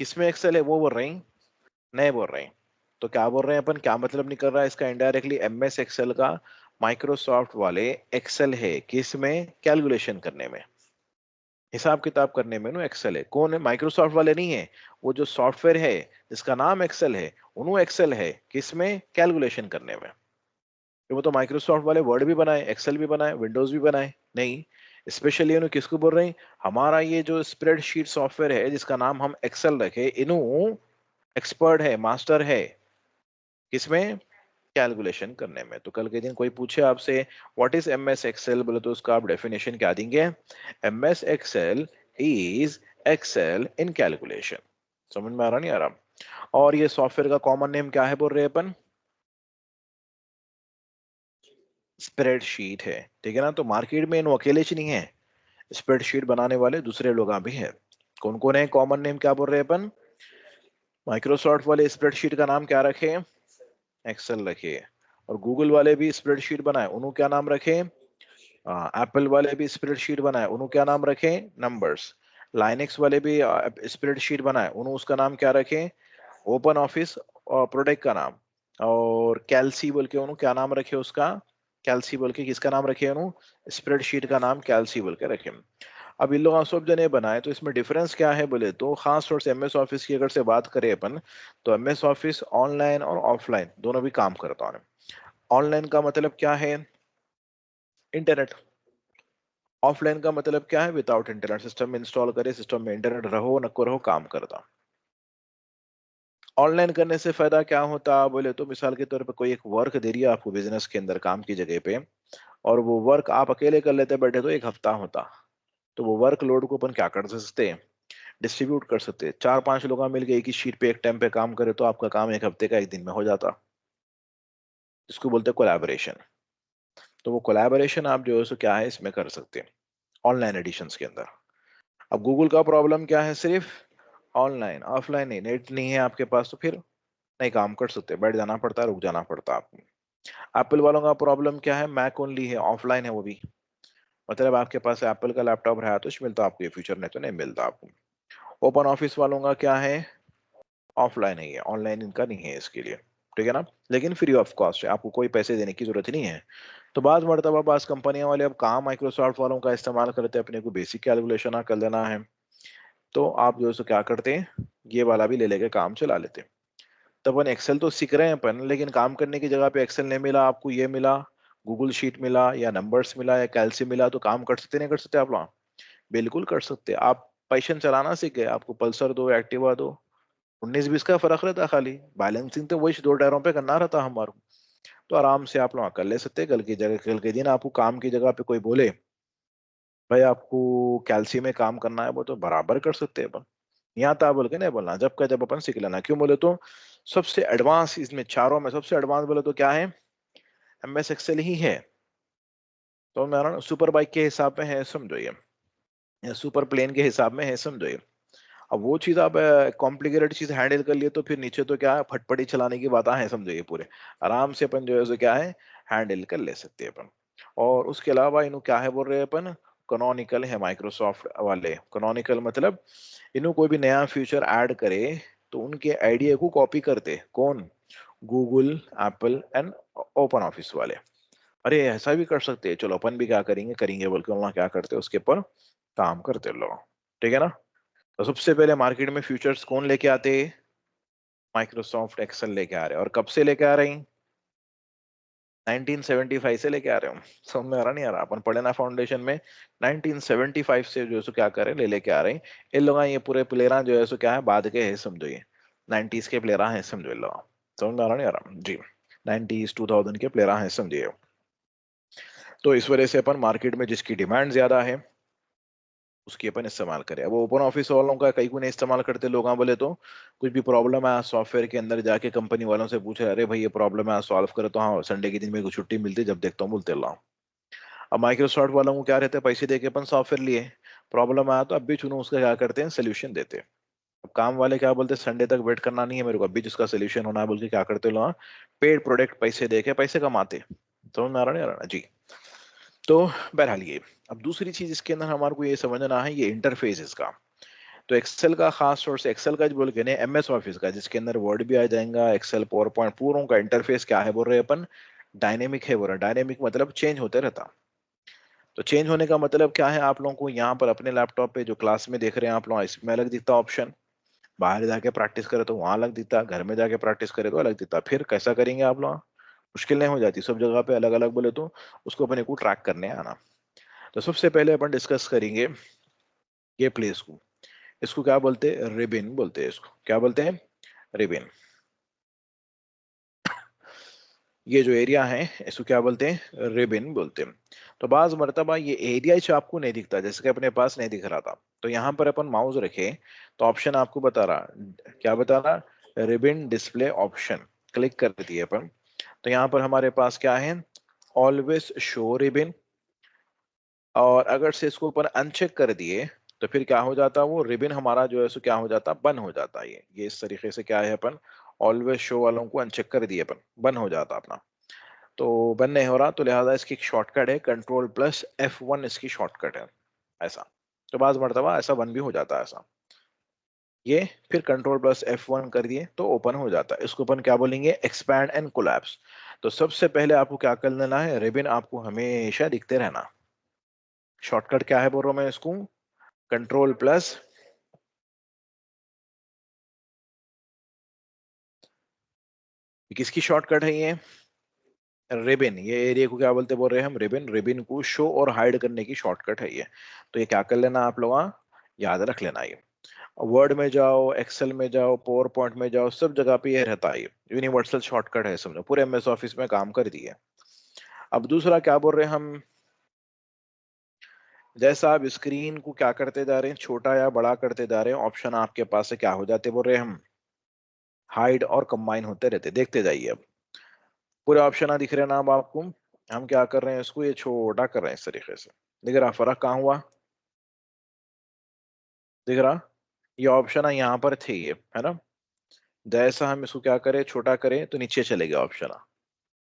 किसमें एक्सेल है वो बोल रहे हैं, नहीं बोल रहे हैं। तो क्या बोल रहे हैं अपन, क्या मतलब निकल रहा है इसका इनडायरेक्टली, एमएस एक्सेल का माइक्रोसॉफ्ट वाले एक्सेल है किसमें, कैलकुलेशन करने में, हिसाब किताब करने में नो एक्सेल है। कौन है, माइक्रोसॉफ्ट वाले नहीं है, वो जो सॉफ्टवेयर है जिसका नाम एक्सेल है, उन्होंने एक्सेल है किसमें, कैलकुलेशन करने में। तो वो तो माइक्रोसॉफ्ट वाले वर्ड भी बनाए, एक्सेल भी बनाए, विंडोज भी बनाए, नहीं, स्पेशली इन्होंने किसको बोल रहे हैं, हमारा ये जो स्प्रेडशीट सॉफ्टवेयर है जिसका नाम हम एक्सेल रखे, इन्हों एक्सपर्ट है, मास्टर है किसमें, कैलकुलेशन करने में। तो कल के दिन कोई पूछे आपसे what is M S Excel बोले तो उसका आप डेफिनेशन क्या देंगे, M S Excel is excel in calculation. समझ में आ रहा नहीं आ रहा। और ये सॉफ्टवेयर का कॉमन नेम क्या है बोल रहे हैं अपन, स्प्रेडशीट है, ठीक है ना। तो मार्केट में इन अकेले च नहीं है, स्प्रेडशीट बनाने वाले दूसरे लोग भी हैं। कौन कौन है, कॉमन नेम क्या बोल रहे हैं अपन, माइक्रोसॉफ्ट वाले स्प्रेडशीट का नाम क्या रखे, एक्सेल रखे। और गूगल वाले भी स्प्रेडशीट बनाए, उन्होंने क्या नाम रखे, एप्पल वाले भी स्प्रेडशीट बनाए, उन्होंने क्या नाम रखे, नंबर्स। लाइनेक्स वाले भी स्प्रेडशीट बनाए, उन्होंने उसका नाम क्या रखे, ओपन ऑफिस, और प्रोडक्ट का नाम। और कैल्सी बोल के उन्होंने क्या नाम रखे उसका, कैल्सी बोल के किसका नाम रखे उन्होंने, स्प्रेडशीट का नाम कैल्सी बोल के रखे। अब इन लोग सब जने बनाए तो इसमें डिफरेंस क्या है बोले तो, खास तौर से एमएस ऑफिस की अगर से बात करें अपन, तो एमएस ऑफिस ऑनलाइन और ऑफलाइन दोनों भी काम करता है। ऑनलाइन का मतलब क्या है, इंटरनेट। ऑफलाइन का मतलब क्या है, विदाउट इंटरनेट, सिस्टम में इंस्टॉल करे, सिस्टम में इंटरनेट रहो नको रहो काम करता। ऑनलाइन करने से फायदा क्या होता बोले तो, मिसाल के तौर पर कोई एक वर्क दे रही है आपको बिजनेस के अंदर काम की जगह पे, और वो वर्क आप अकेले कर लेते बैठे तो एक हफ्ता होता। तो वो वर्क लोड को अपन क्या कर सकते हैं, डिस्ट्रीब्यूट कर सकते हैं। चार पांच लोग मिलकर एक ही शीट पे एक टाइम पे काम करे तो आपका काम एक हफ्ते का एक दिन में हो जाता, इसको बोलते हैं कोलैबोरेशन। तो वो कोलैबोरेशन आप जो है सो क्या है इसमें कर सकते हैं, ऑनलाइन एडिशंस के अंदर। अब गूगल का प्रॉब्लम क्या है, सिर्फ ऑनलाइन, ऑफलाइन नहीं, नेट नहीं है आपके पास तो फिर नहीं काम कर सकते, बैठ जाना पड़ता है, रुक जाना पड़ता है आपको। एप्पल वालों का प्रॉब्लम क्या है, मैक ओनली है, ऑफलाइन है वो भी, मतलब आपके पास एप्पल का लैपटॉप रहा तो मिलता आपको ये फीचर, नहीं तो नहीं मिलता आपको। ओपन ऑफिस वालों का क्या है, ऑफलाइन है, ये ऑनलाइन इनका नहीं है इसके लिए, ठीक है ना, लेकिन फ्री ऑफ कॉस्ट है, आपको कोई पैसे देने की जरूरत ही नहीं है। तो बाद मरतबा पास कंपनियां वाले अब कहाँ माइक्रोसॉफ्ट वालों का इस्तेमाल करते हैं, अपने को बेसिक कैलकुलेशन कर लेना है, तो आप जो है सो क्या करते हैं, ये वाला भी ले लेके काम चला लेते हैं। तो अपन एक्सेल तो सीख रहे हैं अपन, लेकिन काम करने की जगह पे एक्सेल नहीं मिला आपको, ये मिला, गूगल शीट मिला या नंबर्स मिला या कैल्सी मिला, तो काम कर सकते नहीं कर सकते आप लोग? बिल्कुल कर सकते हैं। आप पैशन चलाना सीख गए, आपको पल्सर दो एक्टिवा दो, 19-20 का फर्क रहता है, खाली बैलेंसिंग तो वही दो टायरों पे करना रहता हमारे। तो आराम से आप लोग कर ले सकते हैं। कल की जगह, कल के दिन आपको काम की जगह पे कोई बोले भाई आपको कैल्सी में काम करना है, वो तो बराबर कर सकते हैं अपन। यहाँ था बोल के नहीं बोलना, जब का जब अपन सीख लेना। क्यों बोले तो सबसे एडवांस इसमें चारों में सबसे एडवांस बोले तो क्या है, एमएस एक्सेल ही है। तो मेरा सुपर बाइक के हिसाब में है समझो ये, या सुपर प्लेन के हिसाब में है समझो ये। अब वो चीज आप कॉम्प्लिकेटेड चीज हैंडल कर लिए तो फिर नीचे तो क्या है, फटफटी चलाने की बातें हैं समझो ये पूरे, आराम से अपन जो है सो क्या है हैंडल कर ले सकते हैं अपन। और उसके अलावा इन्हों क्या है बोल रहे हैं अपन, कनोनिकल है माइक्रोसॉफ्ट वाले। कनोनिकल मतलब इन्हों कोई भी नया फीचर ऐड करे तो उनके आइडिया को कॉपी करते कौन, Google, Apple and open office वाले। अरे ऐसा भी कर सकते हैं, चलो अपन भी क्या करेंगे करेंगे बोल के वहाँ क्या करते हैं उसके ऊपर काम करते लोग, ठीक है ना। तो सबसे पहले मार्केट में फ्यूचर्स कौन लेके आते, माइक्रोसॉफ्ट एक्सेल लेके आ रहे हैं। और कब से लेके आ रहे हैं, 1975 से लेके आ रहे हो। समझ में आ रहा नहीं आ रहा, अपन पढ़े ना फाउंडेशन में, 1975 से जो है सो क्या करे ले लेके आ रहे हैं। इन लोग ये पूरे प्लेयर जो है सो क्या है बाद के है समझो, ये 90s के प्लेयर हैं समझो इन लोग। समझ में आ रहा नहीं आ रहा जी, 90s 2000 के प्लेयर हैं समझिए। तो इस वजह से अपन मार्केट में जिसकी डिमांड ज्यादा है उसकी अपन इस्तेमाल करें। अब ओपन ऑफिस वालों का कई को नहीं इस्तेमाल करते लोग, हाँ बोले तो कुछ भी प्रॉब्लम है सॉफ्टवेयर के अंदर जाके कंपनी वालों से पूछे, अरे भाई ये प्रॉब्लम है सॉल्व करो, तो हाँ संडे के दिन मेरे को छुट्टी मिलती है, जब देखता हूँ बोलते रहा हूँ। अब माइक्रोसॉफ्ट वालों को क्या रहते हैं, पैसे देके अपन सॉफ्टवेयर लिए, प्रॉब्लम आया तो अब भी चुनो उसका क्या करते हैं सोल्यूशन देते हैं। अब काम वाले क्या बोलते हैं, संडे तक वेट करना नहीं है मेरे को, अभी जिसका सोल्यूशन होना है बोल के क्या करते लोग, पेड प्रोडक्ट पैसे देके पैसे कमाते। समझ में आ रहा नहीं आ रहा जी। तो बहरहाल ये, अब दूसरी चीज इसके अंदर हमारे को ये समझना है, ये इंटरफेस इसका। तो एक्सेल का खास तौर से एक्सेल का जो बोल के ना एमएस ऑफिस का जिसके अंदर वर्ड भी आ जाएगा, एक्सेल पावर पॉइंट पूरों का इंटरफेस क्या है बोल रहे हैं अपन, डायनेमिक है बोल रहे हैं। डायनेमिक मतलब चेंज होते रहता। तो चेंज होने का मतलब क्या है, आप लोगों को यहाँ पर अपने लैपटॉप पे जो क्लास में देख रहे हैं आप लोग, इसमें अलग दिखता ऑप्शन, बाहर जाके प्रैक्टिस करे तो वहां अलग दिखता, घर में जाके प्रैक्टिस करे तो अलग दिखता। फिर कैसा करेंगे आप लोग, मुश्किल नहीं हो जाती, सब जगह पे अलग अलग बोले तो उसको अपने को ट्रैक करने आना। तो सबसे पहले अपन डिस्कस करेंगे ये प्लेस को, इसको क्या बोलते हैं, रिबिन बोलते हैं। इसको क्या बोलते हैं, रिबिन। ये जो एरिया है इसको क्या बोलते हैं, रिबिन बोलते हैं। तो बाज मर्तबा ये एरिया ही आपको नहीं दिखता, जैसे कि अपने पास नहीं दिख रहा था, तो यहाँ पर अपन माउस रखे तो ऑप्शन आपको बता रहा, क्या बता रहा, रिबिन डिस्प्ले ऑप्शन, क्लिक कर दिए अपन। तो यहाँ पर हमारे पास क्या है, ऑलवेज शो रिबिन। और अगर से इसको ऊपर अनचेक कर दिए तो फिर क्या हो जाता है, वो रिबिन हमारा जो है सो क्या हो जाता, बंद हो जाता है। ये इस तरीके से क्या है, अपन ऑलवेज शो वालों को अनचेक कर दिए अपन, बंद हो जाता अपना। तो बंद नहीं हो रहा, तो लिहाजा इसकी शॉर्टकट है Ctrl+F1, इसकी शॉर्टकट है ऐसा। तो बाज मरतबा ऐसा बंद भी हो जाता है ऐसा, ये फिर Ctrl+F1 कर दिए तो ओपन हो जाता है। इसको अपन क्या बोलेंगे, एक्सपैंड एंड कोलैप्स। तो सबसे पहले आपको क्या कर लेना है, रिबिन आपको हमेशा दिखते रहना। शॉर्टकट क्या है बोल रहा हूं मैं इसको, कंट्रोल प्लस, किसकी शॉर्टकट है ये, रिबिन। ये एरिया को क्या बोलते बोल रहे हैं हम, रिबिन। रिबिन को शो और हाइड करने की शॉर्टकट है ये। तो ये क्या कर लेना आप लोग, याद रख लेना ये। वर्ड में जाओ, एक्सेल में जाओ, पावर पॉइंट में जाओ, सब जगह पे ये रहता है, यूनिवर्सल शॉर्टकट है, समझो पूरे एमएस ऑफिस में काम कर दिए। अब दूसरा क्या बोल रहे हैं हम, जैसा आप स्क्रीन को क्या करते जा रहे हैं, छोटा या बड़ा करते जा रहे हैं, ऑप्शन आपके पास से क्या हो जाते बोल रहे हैं हम, हाइड और कंबाइन होते रहते, देखते जाइए। अब पूरे ऑप्शन दिख रहे हैं ना अब आपको, हम क्या कर रहे हैं इसको ये छोटा कर रहे हैं इस तरीके से, दिख रहा फर्क कहाँ हुआ, दिख रहा, ये ऑप्शन है यहाँ पर थे ये, है ना। जैसा हम इसको क्या करें छोटा करें तो नीचे चले गए ऑप्शन।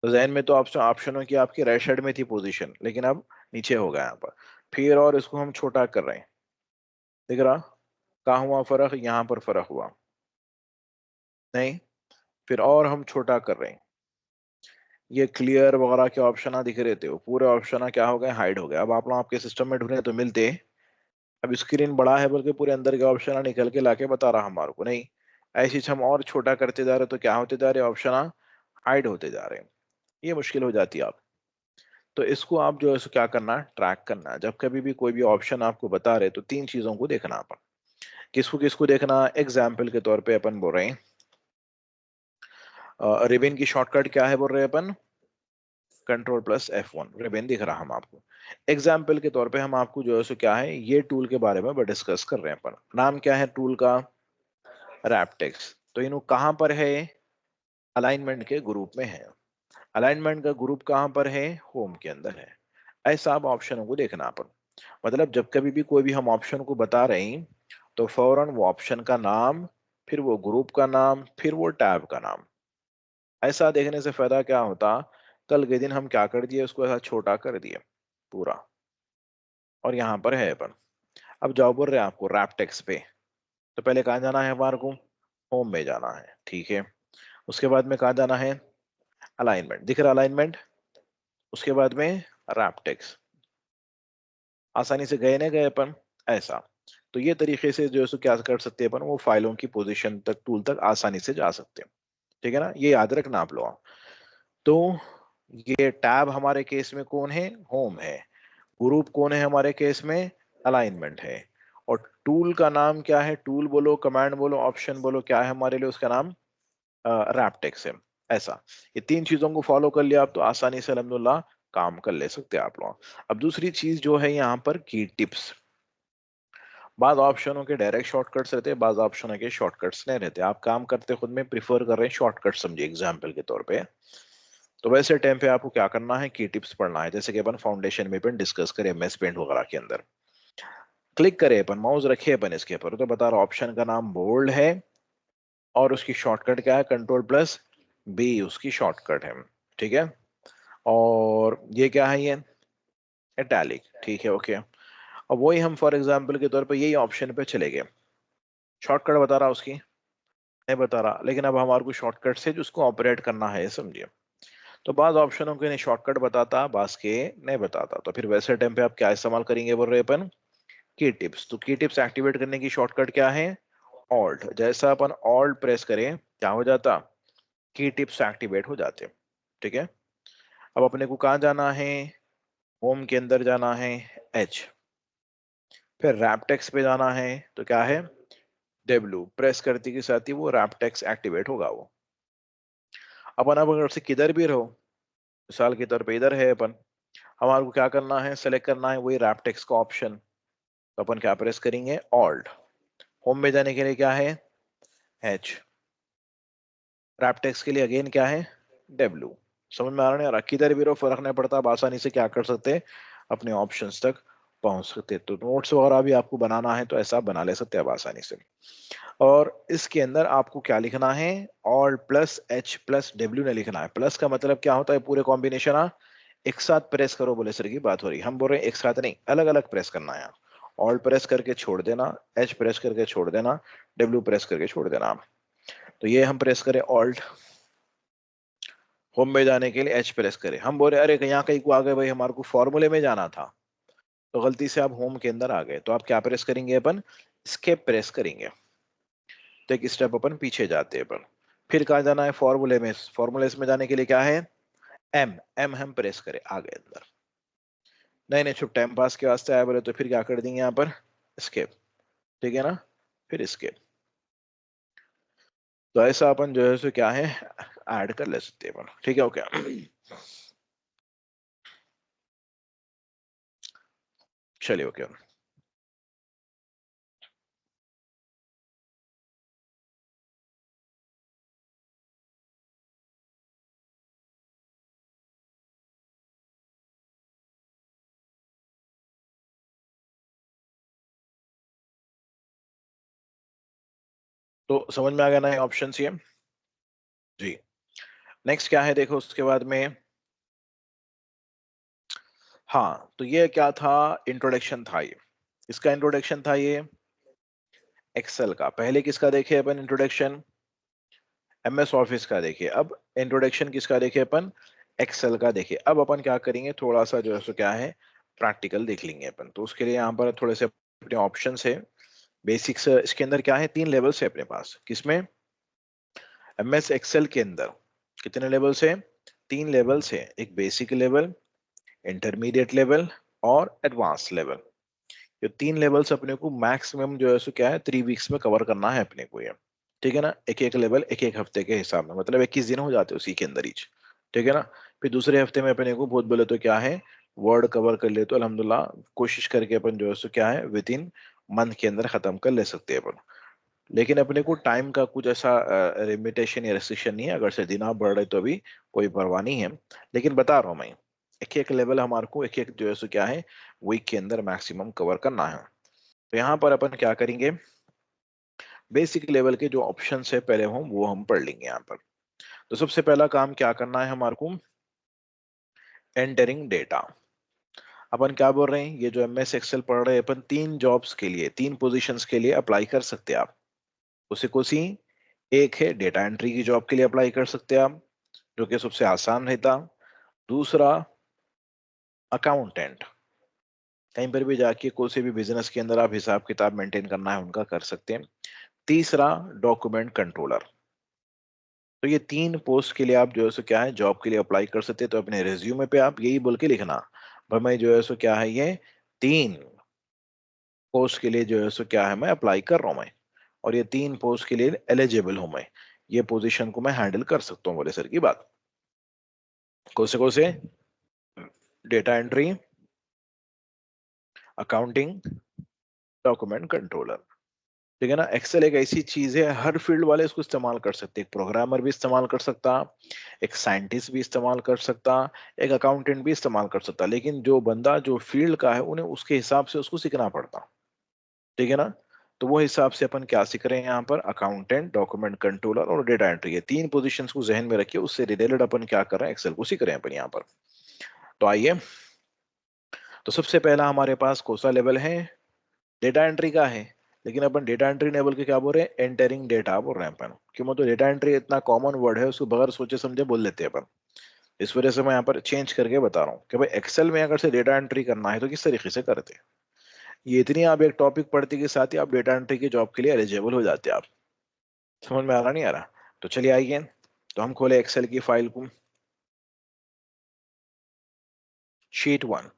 तो जहन में तो ऑप्शनों की आपकी राइट साइड में थी पोजीशन, लेकिन अब नीचे हो गया यहाँ पर। फिर और इसको हम छोटा कर रहे हैं, दिख रहा? कहाँ हुआ फर्क? यहाँ पर फर्क हुआ नहीं? फिर और हम छोटा कर रहे हैं, ये क्लियर वगैरह के ऑप्शन दिख रहे थे, वो पूरे ऑप्शन क्या हो गए? हाइड हो गए। अब आप लोग आपके सिस्टम में ढूंढे तो मिलते। अब स्क्रीन बड़ा है बल्कि पूरे अंदर के ऑप्शन निकल के लाके बता रहा हमारे को नहीं। ऐसी हम और छोटा करते जा रहे तो क्या होते जा रहे? ऑप्शन हाइड होते जा रहे हैं। ये मुश्किल हो जाती है आप। तो इसको आप जो है सो क्या करना है? ट्रैक करना है। जब कभी भी कोई भी ऑप्शन आपको बता रहे तो तीन चीजों को देखना अपन। किसको किसको देखना? एग्जाम्पल के तौर पे अपन बोल रहे हैं रिबन की शॉर्टकट क्या है बोल रहे हैं अपन? Ctrl+F1। रिबन दिख रहा हम आपको। एग्जाम्पल के तौर पे हम आपको जो है सो क्या है, ये टूल के बारे में डिस्कस कर रहे हैं अपन। नाम क्या है टूल का? रैपटेक्स। तो इन्हों कहाँ पर है? अलाइनमेंट के ग्रुप में है। अलाइनमेंट का ग्रुप कहाँ पर है? होम के अंदर है। ऐसा आप ऑप्शनों को देखना अपन। मतलब जब कभी भी कोई भी हम ऑप्शन को बता रहे हैं तो फौरन वो ऑप्शन का नाम, फिर वो ग्रुप का नाम, फिर वो टैब का नाम। ऐसा देखने से फायदा क्या होता? कल के दिन हम क्या कर दिए? उसको ऐसा छोटा कर दिए पूरा। और यहाँ पर है अपन। अब जाओ बोल रहे हैं आपको रैप टेक्स्ट पे, तो पहले कहाँ जाना है हमारे को? होम में जाना है, ठीक है। उसके बाद में कहाँ जाना है? अलाइनमेंट, दिख रहा अलाइनमेंट। उसके बाद में रैप टेक्स्ट। आसानी से गए ना गए अपन? ऐसा। तो ये तरीके से जो है सो क्या कर सकते हैं अपन? वो फाइलों की पोजीशन तक, टूल तक आसानी से जा सकते हैं। ठीक है ना? ये याद रखना आप लोग। तो ये टैब हमारे केस में कौन है? होम है। ग्रुप कौन है हमारे केस में? अलाइनमेंट है। और टूल का नाम क्या है? टूल बोलो, कमांड बोलो, ऑप्शन बोलो, क्या है हमारे लिए उसका नाम? रैपटेक्स है। ऐसा। ये तीन चीजों को फॉलो कर लिया आप तो आसानी से अल्हम्दुलिल्लाह काम कर ले सकते हैं आप लोग। अब दूसरी चीज जो है यहाँ पर की टिप्स। बाद ऑप्शनों के डायरेक्ट शॉर्टकट्स रहते हैं, बाद ऑप्शनों के शॉर्टकट्स नहीं रहते। आप काम करते खुद में प्रिफर कर रहे हैं शॉर्टकट, समझिए एग्जाम्पल के तौर पे। तो वैसे टाइम पे आपको क्या करना है? की टिप्स पढ़ना है। जैसे कि अपन फाउंडेशन में अपन डिस्कस करें एमएस पेंट वगैरह के अंदर। क्लिक करें अपन, माउस रखे अपन इसके ऊपर, तो बता रहा ऑप्शन का नाम बोल्ड है और उसकी शॉर्टकट क्या है? Ctrl+B उसकी शॉर्टकट है। ठीक है। और ये क्या है? ये इटैलिक। ठीक है, ओके। अब वही हम फॉर एग्जांपल के तौर पे यही ऑप्शन पे चले गए। शॉर्टकट बता रहा उसकी? नहीं बता रहा, लेकिन अब हमारे को शॉर्टकट से जो उसको ऑपरेट करना है, समझिए। तो बाद ऑप्शनों के नहीं शॉर्टकट बताता, बास के नहीं बताता। तो फिर वैसे टाइम पे आप क्या इस्तेमाल करेंगे बोल रहे अपन? की टिप्स। तो की टिप्स एक्टिवेट करने की शॉर्टकट क्या है? ऑल्ट। जैसा अपन ऑल्ट प्रेस करें क्या हो जाता? की टिप्स एक्टिवेट हो जाते। ठीक है। अब अपने को कहाँ जाना है? होम के अंदर जाना है, एच। फिर रैपटेक्स पे जाना है, तो क्या है? डब्ल्यू प्रेस करते के साथ ही वो रैपटेक्स एक्टिवेट होगा वो। अपन अब अगर से किधर भी रहो, मिसाल के तौर पे इधर है अपन, हमारे को क्या करना है? सेलेक्ट करना है वही रैपटेक्स का ऑप्शन। तो अपन क्या प्रेस करेंगे? ऑल्ट। होम में जाने के लिए क्या है? एच। रैपटेक्स के लिए अगेन क्या है? डब्ल्यू। समझ में आ रहा है यार? किधर भी रहो फर्क नहीं पड़ता, आप आसानी से क्या कर सकते हैं? अपने ऑप्शंस तक पहुंच सकते हैं। तो नोट्स वगैरह भी आपको बनाना है तो ऐसा बना ले सकते हैं आप आसानी से। और इसके अंदर आपको क्या लिखना है? Alt+H+W नहीं लिखना है। प्लस का मतलब क्या होता है? पूरे कॉम्बिनेशन एक साथ प्रेस करो बोले सर की बात हो रही, हम बोल रहे हैं एक साथ नहीं, अलग अलग प्रेस करना है। ऑल्ट प्रेस करके छोड़ देना, एच प्रेस करके छोड़ देना, डब्ल्यू प्रेस करके छोड़ देना। तो ये हम प्रेस करें ऑल्ट। होम में जाने के लिए एच प्रेस करें। हम बोल रहे अरे यहाँ कहीं को आ गए भाई, हमारे को फॉर्मूले में जाना था, तो गलती से आप होम के अंदर आ गए, तो आप क्या प्रेस करेंगे? अपन स्केप प्रेस करेंगे। तो एक स्टेप अपन पीछे जाते हैं अपन। फिर कहाँ जाना है? फॉर्मूले में। फॉर्मूले में जाने के लिए क्या है? एम। एम हम प्रेस करें, आ गए अंदर। नहीं नहीं, छुप टाइम पास के वास्ते आया बोले तो फिर क्या कर देंगे यहाँ पर? स्केप। ठीक है ना? फिर स्केप। तो ऐसा अपन जो है सो क्या है, ऐड कर ले सकते हैं अपन। ठीक है, ओके। चलिए, ओके। तो समझ में आ गया ना ये ऑप्शन ये? जी। नेक्स्ट क्या है देखो उसके बाद में? हाँ, तो ये क्या था, इंट्रोडक्शन था ये, इसका इंट्रोडक्शन था ये एक्सेल का। पहले किसका देखे अपन इंट्रोडक्शन, एमएस ऑफिस का देखे। अब इंट्रोडक्शन किसका देखे अपन, एक्सेल का देखे। अब अपन क्या करेंगे, थोड़ा सा जो है सो क्या है प्रैक्टिकल देख लेंगे अपन। तो उसके लिए यहाँ पर थोड़े से अपने ऑप्शन है, बेसिक्स। इसके अंदर क्या है, 3 लेवल्स है अपने पास। किसमें, एमएस एक्सेल के अंदर कितने लेवल्स है, 3 लेवल्स है। एक बेसिक लेवल, इंटरमीडिएट लेवल और एडवांस लेवल। ये 3 लेवल्स अपने को मैक्सिमम जो है सो क्या है 3 वीक्स में कवर करना है अपने को ये। ठीक है ना, एक एक लेवल एक एक हफ्ते के हिसाब में, मतलब 21 दिन हो जाते हैं उसी के अंदर ही। ठीक है ना। फिर दूसरे हफ्ते में अपने को बहुत बोले तो क्या है वर्ड कवर कर ले तो अल्हम्दुलिल्लाह कोशिश करके अपन जो है सो क्या है विद इन मंथ के अंदर खत्म कर ले सकते हैं अपन। लेकिन अपने को टाइम का कुछ ऐसा लिमिटेशन या रेस्ट्रिक्शन नहीं है, अगर से दिन आप बढ़ रहे तो अभी कोई परवाह नहीं है। लेकिन बता रहा हूँ मैं, एक एक लेवल हमारे को एक एक जो है सो क्या है वीक के अंदर मैक्सिमम कवर करना है। तो यहाँ पर अपन क्या करेंगे, बेसिक लेवल के जो ऑप्शंस है पहले हम वो हम पढ़ लेंगे यहाँ पर। तो सबसे पहला काम क्या करना है हमारे को, एंटरिंग डेटा। अपन क्या बोल रहे हैं, ये जो एमएस एक्सेल पढ़ रहे हैं अपन, 3 जॉब्स के लिए 3 पोजीशंस के लिए अप्लाई कर सकते हैं आप। उसे को सी, एक है डेटा एंट्री की जॉब के लिए अप्लाई कर सकते हैं आप, जो कि सबसे आसान रहता। दूसरा, अकाउंटेंट, कहीं पर भी जाके कोई से भी बिजनेस के अंदर आप हिसाब किताब मेंटेन करना है उनका कर सकते हैं। तीसरा, डॉक्यूमेंट कंट्रोलर। तो ये 3 पोस्ट के लिए आप जो है सो क्या है जॉब के लिए अप्लाई कर सकते हैं। तो अपने रिज्यूमे पे आप यही बोल के लिखना, भाई मैं जो है सो क्या है ये 3 पोस्ट के लिए जो है सो क्या है मैं अप्लाई कर रहा हूँ मैं, और ये 3 पोस्ट के लिए एलिजिबल हूं मैं, ये पोजीशन को मैं हैंडल कर सकता हूँ, बोले सर की बात। कौन से, data entry, accounting, document controller. ठीक है ना। एक्सेल एक ऐसी चीज है हर फील्ड वाले इसको इस्तेमाल कर सकते हैं। एक प्रोग्रामर भी इस्तेमाल कर सकता, एक साइंटिस्ट भी इस्तेमाल कर सकता, एक अकाउंटेंट भी इस्तेमाल कर सकता। लेकिन जो बंदा जो फील्ड का है उन्हें उसके हिसाब से उसको सीखना पड़ता। ठीक है ना। तो वो हिसाब से अपन क्या सीख रहे हैं यहाँ पर, अकाउंटेंट, डॉक्यूमेंट कंट्रोलर और डेटा एंट्री, ये 3 पोजीशंस को जहन में रखिए। उससे रिलेटेड अपन क्या कर रहे हैं, एक्सेल को सीख रहे हैं अपन यहाँ पर। तो आइए, तो सबसे पहला हमारे पास कौन सा लेवल है, डेटा एंट्री का है। लेकिन अपन डेटा एंट्री नहीं बोल के क्या बोल रहे हैं, एंटरिंग डेटा बोल रहे हैं अपन। क्यों, मतलब डेटा एंट्री इतना कॉमन वर्ड है उसको बगैर सोचे समझे बोल लेते हैं अपन। इस वजह से मैं यहाँ पर चेंज करके बता रहा हूँ कि भाई एक्सेल में अगर से डेटा एंट्री करना है तो किस तरीके से करते हैं। ये इतनी आप एक टॉपिक पढ़ते के साथ ही आप डेटा एंट्री की जॉब के लिए एलिजिबल हो जाते हैं आप। समझ में आ रहा नहीं आ रहा। तो चलिए आइए, तो हम खोले एक्सेल की फाइल को, शीट 1।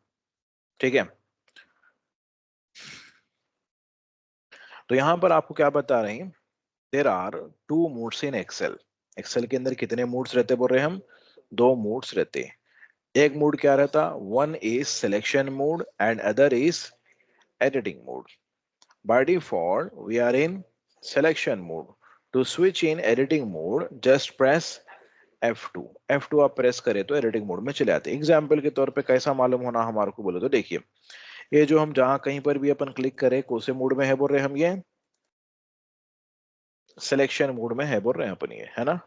ठीक है। तो यहाँ पर आपको क्या बता रहे हैं, there are 2 modes in Excel. Excel के अंदर कितने मोड्स रहते बोल रहे हैं हम, 2 मोड्स रहते हैं। एक मोड क्या रहता, one is selection mode and other is editing mode. By default we are in selection mode. To switch in editing mode just press F2। F2 आप प्रेस करें तो एडिटिंग मोड में चले आते हैं। एग्जाम्पल के तौर पे कैसा मालूम होना हमारे को बोले तो देखिए, ये जो हम जहां कहीं पर भी अपन क्लिक करें कौन से मोड में है बोल रहे हैं हम, ये सिलेक्शन मोड में है बोल रहे हैं अपन, ये है ना।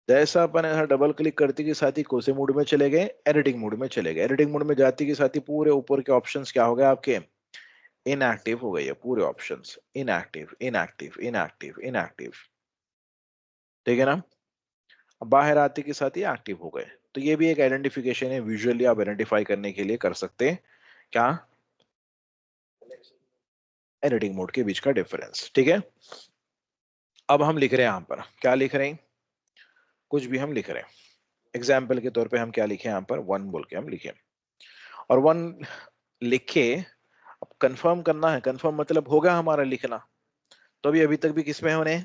जैसा अपन यहाँ डबल क्लिक करते के साथ ही कौन से मोड में चले गए, एडिटिंग मोड में चले गए। एडिटिंग मोड में जाते के साथ ही पूरे ऊपर के ऑप्शंस क्या हो गए आपके, इनएक्टिव हो गए। ये पूरे options inactive inactive inactive inactive. ठीक है ना। अब बाहर आते के साथ ही एक्टिव हो गए। तो ये भी एक आइडेंटिफिकेशन है, विजुअली आप आइडेंटिफाई करने के लिए कर सकते हैं क्या, एडिटिंग मोड के बीच का डिफरेंस। ठीक है। अब हम लिख रहे हैं यहाँ पर, क्या लिख रहे हैं, कुछ भी हम लिख रहे हैं। एग्जाम्पल के तौर पे हम क्या लिखे यहाँ पर, 1 बोल के हम लिखे। और 1 लिख के अब कंफर्म करना है। कंफर्म मतलब होगा हमारा लिखना। तो अभी तक भी किसमें होने,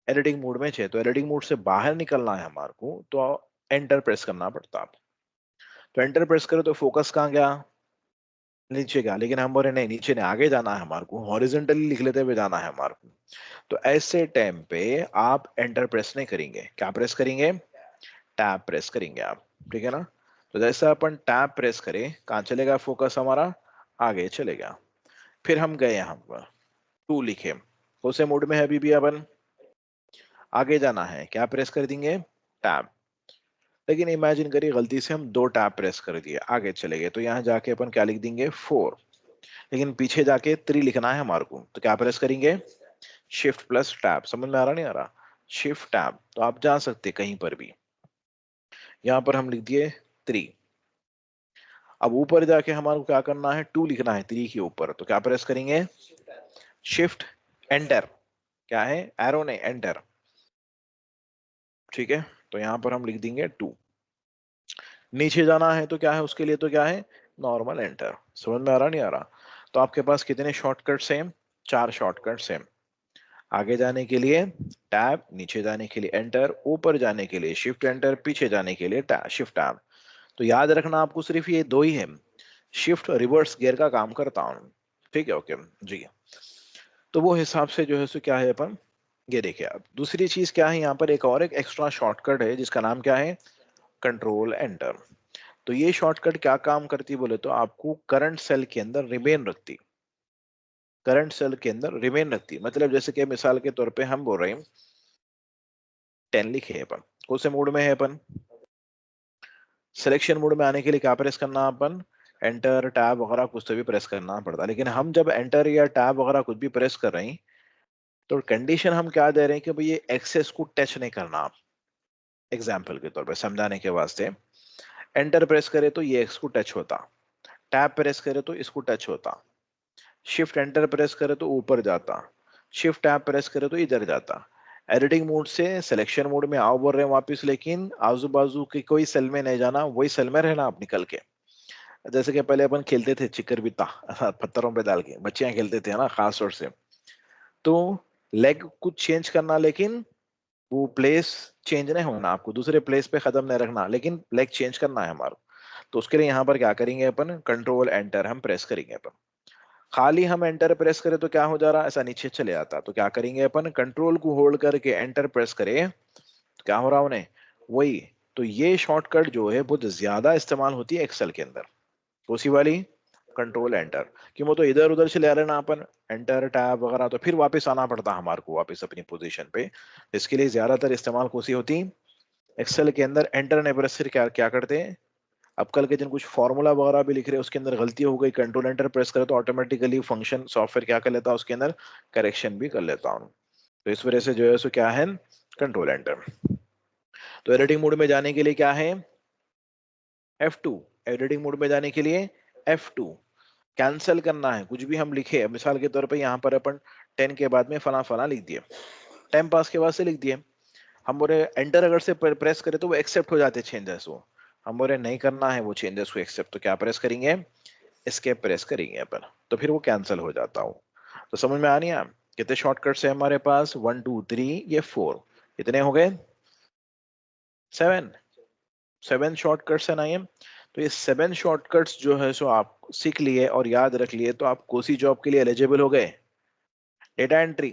एडिटिंग मोड में छे। तो एडिटिंग मोड से बाहर निकलना है हमारे को, तो एंटर प्रेस करना पड़ता है। तो एंटर प्रेस करो तो फोकस कहाँ गया, नीचे गया। लेकिन हम बोले नहीं नीचे नहीं, आगे जाना है हमारे को, हॉरिजॉन्टली लिख लेते हुए जाना है हमारे को। तो ऐसे टाइम पे आप एंटर प्रेस नहीं करेंगे, क्या प्रेस करेंगे, टैब प्रेस करेंगे आप। ठीक है ना। तो जैसे अपन टैब प्रेस करें कहाँ चलेगा फोकस हमारा, आगे चलेगा। फिर हम गए यहाँ पर 2 लिखे, कौन से मोड में है अभी भी अपन, आगे जाना है, क्या प्रेस कर देंगे, टैब। लेकिन इमेजिन करिए गलती से हम 2 टैब प्रेस कर दिए, आगे चले गए, तो यहाँ जाके अपन क्या लिख देंगे 4, लेकिन पीछे जाके 3 लिखना है हमारे को, तो क्या प्रेस करेंगे शिफ्ट प्लस टैब। समझ में आ रहा नहीं आ रहा? शिफ्ट टैब, तो आप जा सकते कहीं पर भी। यहाँ पर हम लिख दिए 3। अब ऊपर जाके हमारे को क्या करना है 2 लिखना है 3 के ऊपर, तो क्या प्रेस करेंगे शिफ्ट एंटर, क्या है एरो ने एंटर, ठीक है। तो यहाँ पर हम लिख देंगे 2। नीचे जाना है तो क्या है उसके लिए, तो क्या है नॉर्मल एंटर। समझ में आ रहा नहीं आ रहा? तो आपके पास कितने शॉर्टकट सेम, 4 शॉर्टकट सेम। आगे जाने के लिए टैब, नीचे जाने के लिए एंटर, ऊपर जाने के लिए शिफ्ट एंटर, पीछे जाने के लिए टैब शिफ्ट टैब। तो याद रखना आपको सिर्फ ये 2 ही है, शिफ्ट रिवर्स गियर का काम करता हूँ, ठीक है ओके जी। तो वो हिसाब से जो है सो क्या है अपन ये देखिए। अब दूसरी चीज क्या है, यहाँ पर एक और एक एक्स्ट्रा शॉर्टकट है जिसका नाम क्या है कंट्रोल एंटर। तो ये शॉर्टकट क्या काम करती बोले तो आपको करंट सेल के अंदर रिमेन रखती, करंट सेल के अंदर रिमेन रखती, मतलब जैसे कि मिसाल के तौर पे हम बोल रहे हैं 10 लिखे हैं अपन, कौन से मोड में है अपन सिलेक्शन मोड में आने के लिए क्या प्रेस करना अपन एंटर टैब वगैरह कुछ तो भी प्रेस करना पड़ता, लेकिन हम जब एंटर या टैब वगैरह कुछ भी प्रेस कर रहे हैं तो कंडीशन हम क्या दे रहे हैं कि भाई ये एक्सेस को टच नहीं करना आप। एग्जाम्पल के तौर पे समझाने के वास्ते एंटर प्रेस करे तो ये एक्स को टच होता, टैब प्रेस करे तो इसको टच होता, शिफ्ट एंटर प्रेस करे तो ऊपर जाता, शिफ्ट टैब प्रेस करे तो इधर जाता। एडिटिंग मोड से सिलेक्शन मोड में आओ बोल रहे हैं वापस, लेकिन आजू बाजू के कोई सेल में नहीं जाना, वही सेल में रहना आप निकल के। जैसे कि पहले अपन खेलते थे चिकर बित्ता पत्थरों पे डाल के, बच्चियां खेलते थे ना खास तौर से, तो लेग कुछ चेंज करना, लेकिन वो प्लेस चेंज नहीं होना, आपको दूसरे प्लेस पे खत्म नहीं रखना, लेकिन लेग चेंज करना है हमारा। तो उसके लिए यहाँ पर क्या करेंगे अपन कंट्रोल एंटर हम प्रेस करेंगे अपन। खाली हम एंटर प्रेस करें तो क्या हो जा रहा है ऐसा नीचे चले जाता, तो क्या करेंगे अपन कंट्रोल को होल्ड करके एंटर प्रेस करें तो क्या हो रहा उन्हें वही। तो ये शॉर्टकट जो है बहुत ज्यादा इस्तेमाल होती है एक्सेल के अंदर, उसी वाली कंट्रोल एंटर। कि वो तो इधर उधर से ले रहे ना अपन एंटर टैब वगैरह, तो फिर वापस आना पड़ता हमारे को वापस अपनी पोजीशन पे। इसके लिए ज्यादातर इस्तेमाल कौन सी होती एक्सेल के अंदर एंटर ने प्रेस, फिर क्या क्या करते हैं अब कल के दिन कुछ फॉर्मूला वगैरह भी लिख रहे हैं उसके अंदर गलती हो गई, कंट्रोल एंटर प्रेस करे तो ऑटोमेटिकली फंक्शन सॉफ्टवेयर क्या कर लेता है उसके अंदर करेक्शन भी कर लेता हूँ। तो इस वजह से जो है सो क्या है कंट्रोल एंटर। तो एडिटिंग मोड में जाने के लिए क्या है F2, एडिटिंग मोड में जाने के लिए F2। कैंसिल करना है कुछ भी हम लिखे, मिसाल के तौर पे यहाँ पर अपन 10 के बाद में फला फला लिख दिए, टाइम पास के बाद से लिख दिए, हम बोले एंटर अगर से प्रेस करें तो वो एक्सेप्ट हो जाते चेंजेस, वो हम बोले नहीं करना है वो चेंजेस को एक्सेप्ट, तो क्या प्रेस करेंगे एस्केप प्रेस करेंगे अपन, तो फिर वो कैंसिल हो जाता हूँ। तो समझ में आ नहीं है कितने शॉर्टकट्स है हमारे पास 1 2 3 ये 4, कितने हो गए 7, 7 शॉर्टकट्स है ना ये। तो ये 7 शॉर्टकट्स जो है सो आप सीख लिए और याद रख लिए तो आप कोसी जॉब के लिए एलिजिबल हो गए। डेटा एंट्री,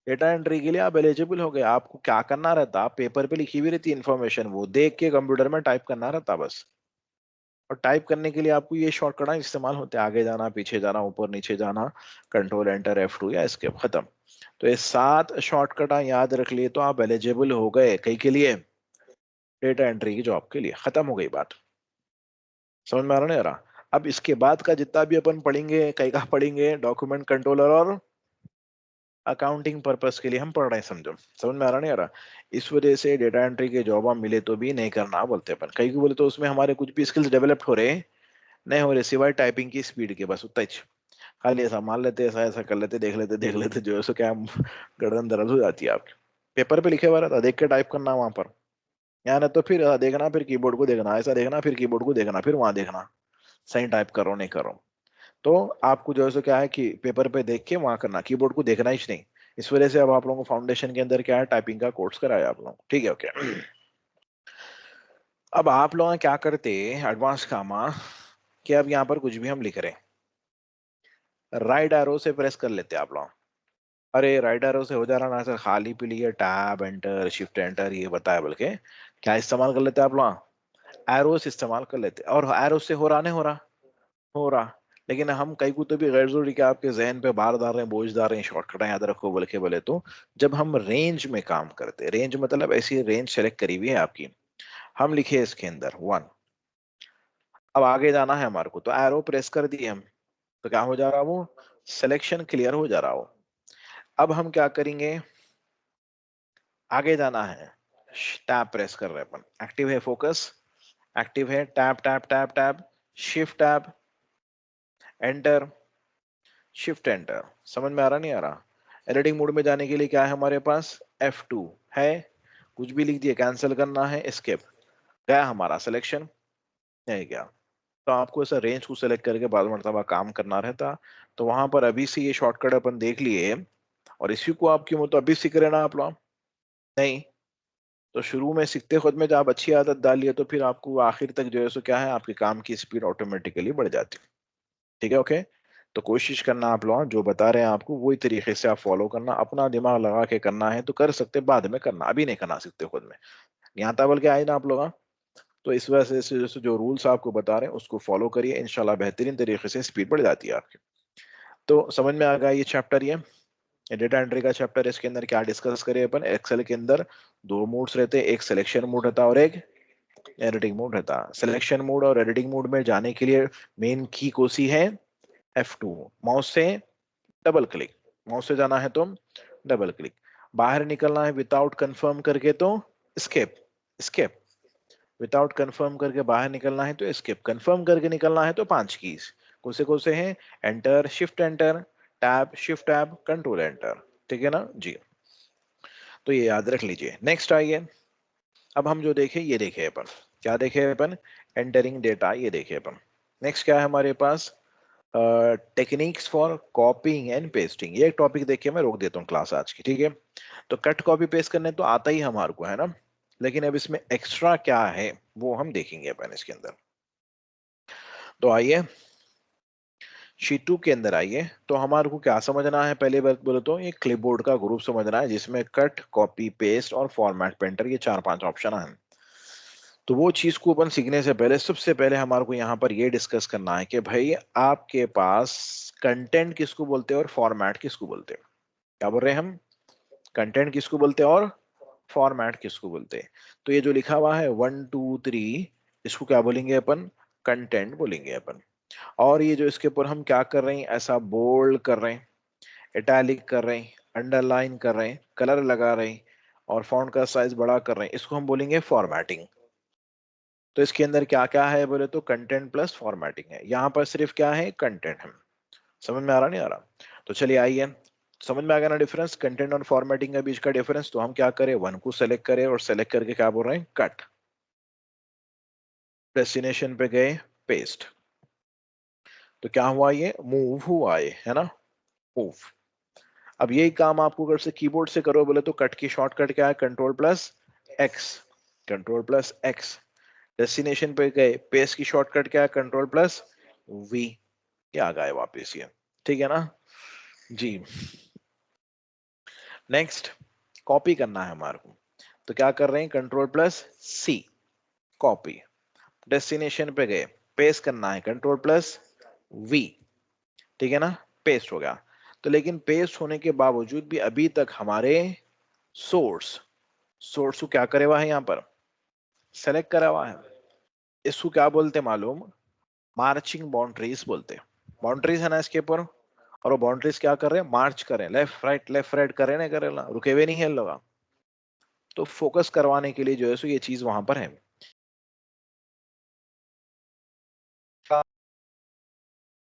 डेटा एंट्री के लिए आप एलिजिबल हो गए। आपको क्या करना रहता, आप पेपर पे लिखी हुई रहती इन्फॉर्मेशन वो देख के कंप्यूटर में टाइप करना रहता बस। और टाइप करने के लिए आपको ये शॉर्टकट इस्तेमाल होते हैं, आगे जाना पीछे जाना ऊपर नीचे जाना, कंट्रोल एंटर F2 या एस्केप, खत्म। तो ये 7 शॉर्टकट याद रख लिए तो आप एलिजिबल हो गए कहीं के लिए डेटा एंट्री की जॉब के लिए, खत्म हो गई बात। समझ में आ रहा नहीं आ रहा? अब इसके बाद का जितना भी अपन पढ़ेंगे कई का पढ़ेंगे डॉक्यूमेंट कंट्रोलर और अकाउंटिंग पर्पस के लिए हम पढ़ रहे हैं, समझो समझ में आ रहा नहीं आ रहा? इस वजह से डेटा एंट्री के जॉब हम मिले तो भी नहीं करना बोलते अपन, कई को बोले तो उसमें हमारे कुछ भी स्किल्स डेवलप हो रहे हैं नहीं हो रहे सिवाय टाइपिंग की स्पीड के, बस उतना ही। खाली ऐसा मान लेते ऐसा ऐसा कर लेते देख लेते जो है सो क्या हम गर्दन दर्द हो जाती है आपकी। पेपर पे लिखे हुआ रहता देख के टाइप करना वहां पर, यहाँ ना तो फिर ऐसा देखना फिर कीबोर्ड को देखना, ऐसा देखना फिर कीबोर्ड को देखना, फिर वहां देखना सही टाइप करो नहीं करो। तो आपको जो है सो क्या है कि पेपर पे देख के वहां करना, कीबोर्ड को देखना ही नहीं। इस वजह से अब आप लोगों को फाउंडेशन के अंदर क्या है टाइपिंग का कोर्स कराया आप लोग, ठीक है ओके। अब आप लोग क्या करते एडवांस काम कि अब यहाँ पर कुछ भी हम लिख रहे हैं राइट एरो से प्रेस कर लेते आप लोग। अरे राइट एरो से हो जा रहा ना सर, खाली पीली है टैब एंटर शिफ्ट एंटर ये बताया, बल्कि क्या इस्तेमाल कर लेते आप लोग एरोस इस्तेमाल कर लेते, और एरो से हो रहा नहीं हो रहा हो रहा। लेकिन हम कई को तो भी गैर जरूरी के आपके जहन पे बार डाल रहे हैं बोझ डाल रहे हैं शॉर्टकट याद रखो बोल के बोले तो जब हम रेंज में काम करते, रेंज मतलब ऐसी रेंज सेलेक्ट करी हुई है आपकी, हम लिखे इसके अंदर 1। अब आगे जाना है हमारे को, तो एरो प्रेस कर दिए हम, तो क्या हो जा रहा, वो सिलेक्शन क्लियर हो जा रहा हो। अब हम क्या करेंगे, आगे जाना है, टैब प्रेस कर रहे हैं अपन, एक्टिव है फोकस, एक्टिव है, tab tab tab tab, shift tab, enter, shift enter. समझ में आ रहा नहीं आ रहा? एडिटिंग मोड में जाने के लिए क्या है हमारे पास, F2 है, कुछ भी लिख दिया, कैंसिल करना है, एस्केप, गया हमारा सिलेक्शन, नहीं गया। तो आपको ऐसा रेंज को सेलेक्ट करके बाद मरतबा काम करना रहता। तो वहां पर अभी से ये शॉर्टकट अपन देख लिए, और इसी को आप क्यों तो अभी सीख रहे ना आप लोग, नहीं तो शुरू में सीखते खुद में जब आप अच्छी आदत डालिए तो फिर आपको आखिर तक जो है सो क्या है, आपके काम की स्पीड ऑटोमेटिकली बढ़ जाती है। ठीक है, ओके। तो कोशिश करना आप लोग जो बता रहे हैं आपको वही तरीके से आप फॉलो करना, अपना दिमाग लगा के करना है तो कर सकते, बाद में करना, अभी नहीं करना सीखते खुद में, नहीं आता बल्कि आए ना आप लोग। तो इस वजह से जैसे जो रूल्स आपको बता रहे हैं उसको फॉलो करिए, इंशाल्लाह बेहतरीन तरीके से स्पीड बढ़ जाती है आपकी। तो समझ में आ गया ये चैप्टर, ये डेटा एंट्री का चैप्टर। इसके अंदर क्या डिस्कस करें अपन, एक्सेल के अंदर दो मोड्स रहते हैं, एक सिलेक्शन मोड रहता है और एक एडिटिंग मोड रहता है। सिलेक्शन मोड और एडिटिंग मोड में जाने के लिए मेन की कौन सी है, F2, माउस से डबल क्लिक, माउस से जाना है तो डबल क्लिक, बाहर निकलना है विदाउट कंफर्म करके तो स्केप, स्केप, विदाउट कंफर्म करके बाहर निकलना है तो स्किप, कंफर्म करके निकलना है तो 5 कीज कौन से हैं, enter, shift enter, tab, shift tab, control enter. ठीक है ना जी, तो ये याद रख लीजिए। नेक्स्ट आइए, अब हम जो देखे ये देखे अपन, क्या देखे अपन, एंटरिंग डेटा, ये देखे अपन। नेक्स्ट क्या है हमारे पास, techniques for copying and pasting, ये एक टॉपिक देखिए, मैं रोक देता हूँ क्लास आज की, ठीक है। तो कट कॉपी पेस्ट करने तो आता ही हमारे को है ना, लेकिन अब इसमें एक्स्ट्रा क्या है वो हम देखेंगे अपन इसके अंदर। तो आइए शीट 2 के अंदर आइए, तो हमारे को क्या समझना है, पहले बात बोले तो ये क्लिपबोर्ड का ग्रुप समझना है जिसमें कट, कॉपी, पेस्ट और फॉर्मेट पेंटर, ये 4-5 ऑप्शन है। तो वो चीज को अपन सीखने से पहले सबसे पहले हमारे को यहाँ पर ये डिस्कस करना है कि भाई आपके पास कंटेंट किसको बोलते हैं और फॉर्मेट किसको बोलते हैं। क्या बोल रहे हैं हम, कंटेंट किसको बोलते हैं और फॉर्मेट किसको बोलते हैं। तो ये जो लिखा हुआ है 1 2 3, इसको क्या बोलेंगे अपन, कंटेंट बोलेंगे अपन। और ये जो इसके ऊपर हम क्या कर रहे हैं, ऐसा बोल्ड कर रहे हैं, इटैलिक कर रहे हैं, अंडरलाइन कर रहे हैं, कलर लगा रहे हैं और फॉन्ट का साइज बड़ा कर रहे हैं, इसको हम बोलेंगे फॉर्मेटिंग। तो इसके अंदर क्या क्या है बोले तो कंटेंट प्लस फॉर्मेटिंग है, यहाँ पर सिर्फ क्या है, कंटेंट है। समझ में आ रहा नहीं आ रहा? तो चलिए आइए, समझ में आ गया ना डिफरेंस, कंटेंट और फॉर्मेटिंग के बीच का डिफरेंस। तो हम क्या करें, 1 को सेलेक्ट करें और सेलेक्ट करके क्या बोल रहे हैं, कट, डेस्टिनेशन पे गए, पेस्ट, तो क्या हुआ, ये मूव हुआ, ये है ना, मूव। अब यही काम आपको अगर से कीबोर्ड से करो बोले तो कट की शॉर्टकट क्या है, control plus x, control plus x. Destination पे गए, पेस्ट की शॉर्टकट क्या है, कंट्रोल प्लस वी, ये आ गए वापिस ये। ठीक है ना जी। नेक्स्ट, कॉपी करना है हमारे को, तो क्या कर रहे हैं, कंट्रोल प्लस सी, कॉपी। डेस्टिनेशन पे गए, पेस्ट करना है, कंट्रोल प्लस वी, ठीक है ना, पेस्ट हो गया। तो लेकिन पेस्ट होने के बावजूद भी अभी तक हमारे सोर्स, सोर्स को क्या करे हुआ है, यहाँ पर सेलेक्ट करा हुआ है। इसको क्या बोलते हैं मालूम, मार्चिंग बाउंड्रीज बोलते हैं। बाउंड्रीज है ना इसके ऊपर, और वो बाउंड्रीज क्या कर रहे हैं, मार्च करें, लेफ्ट राइट करे ना, करे ना, रुके हुए नहीं है लोग। तो फोकस करवाने के लिए जो है सो ये चीज वहां पर है।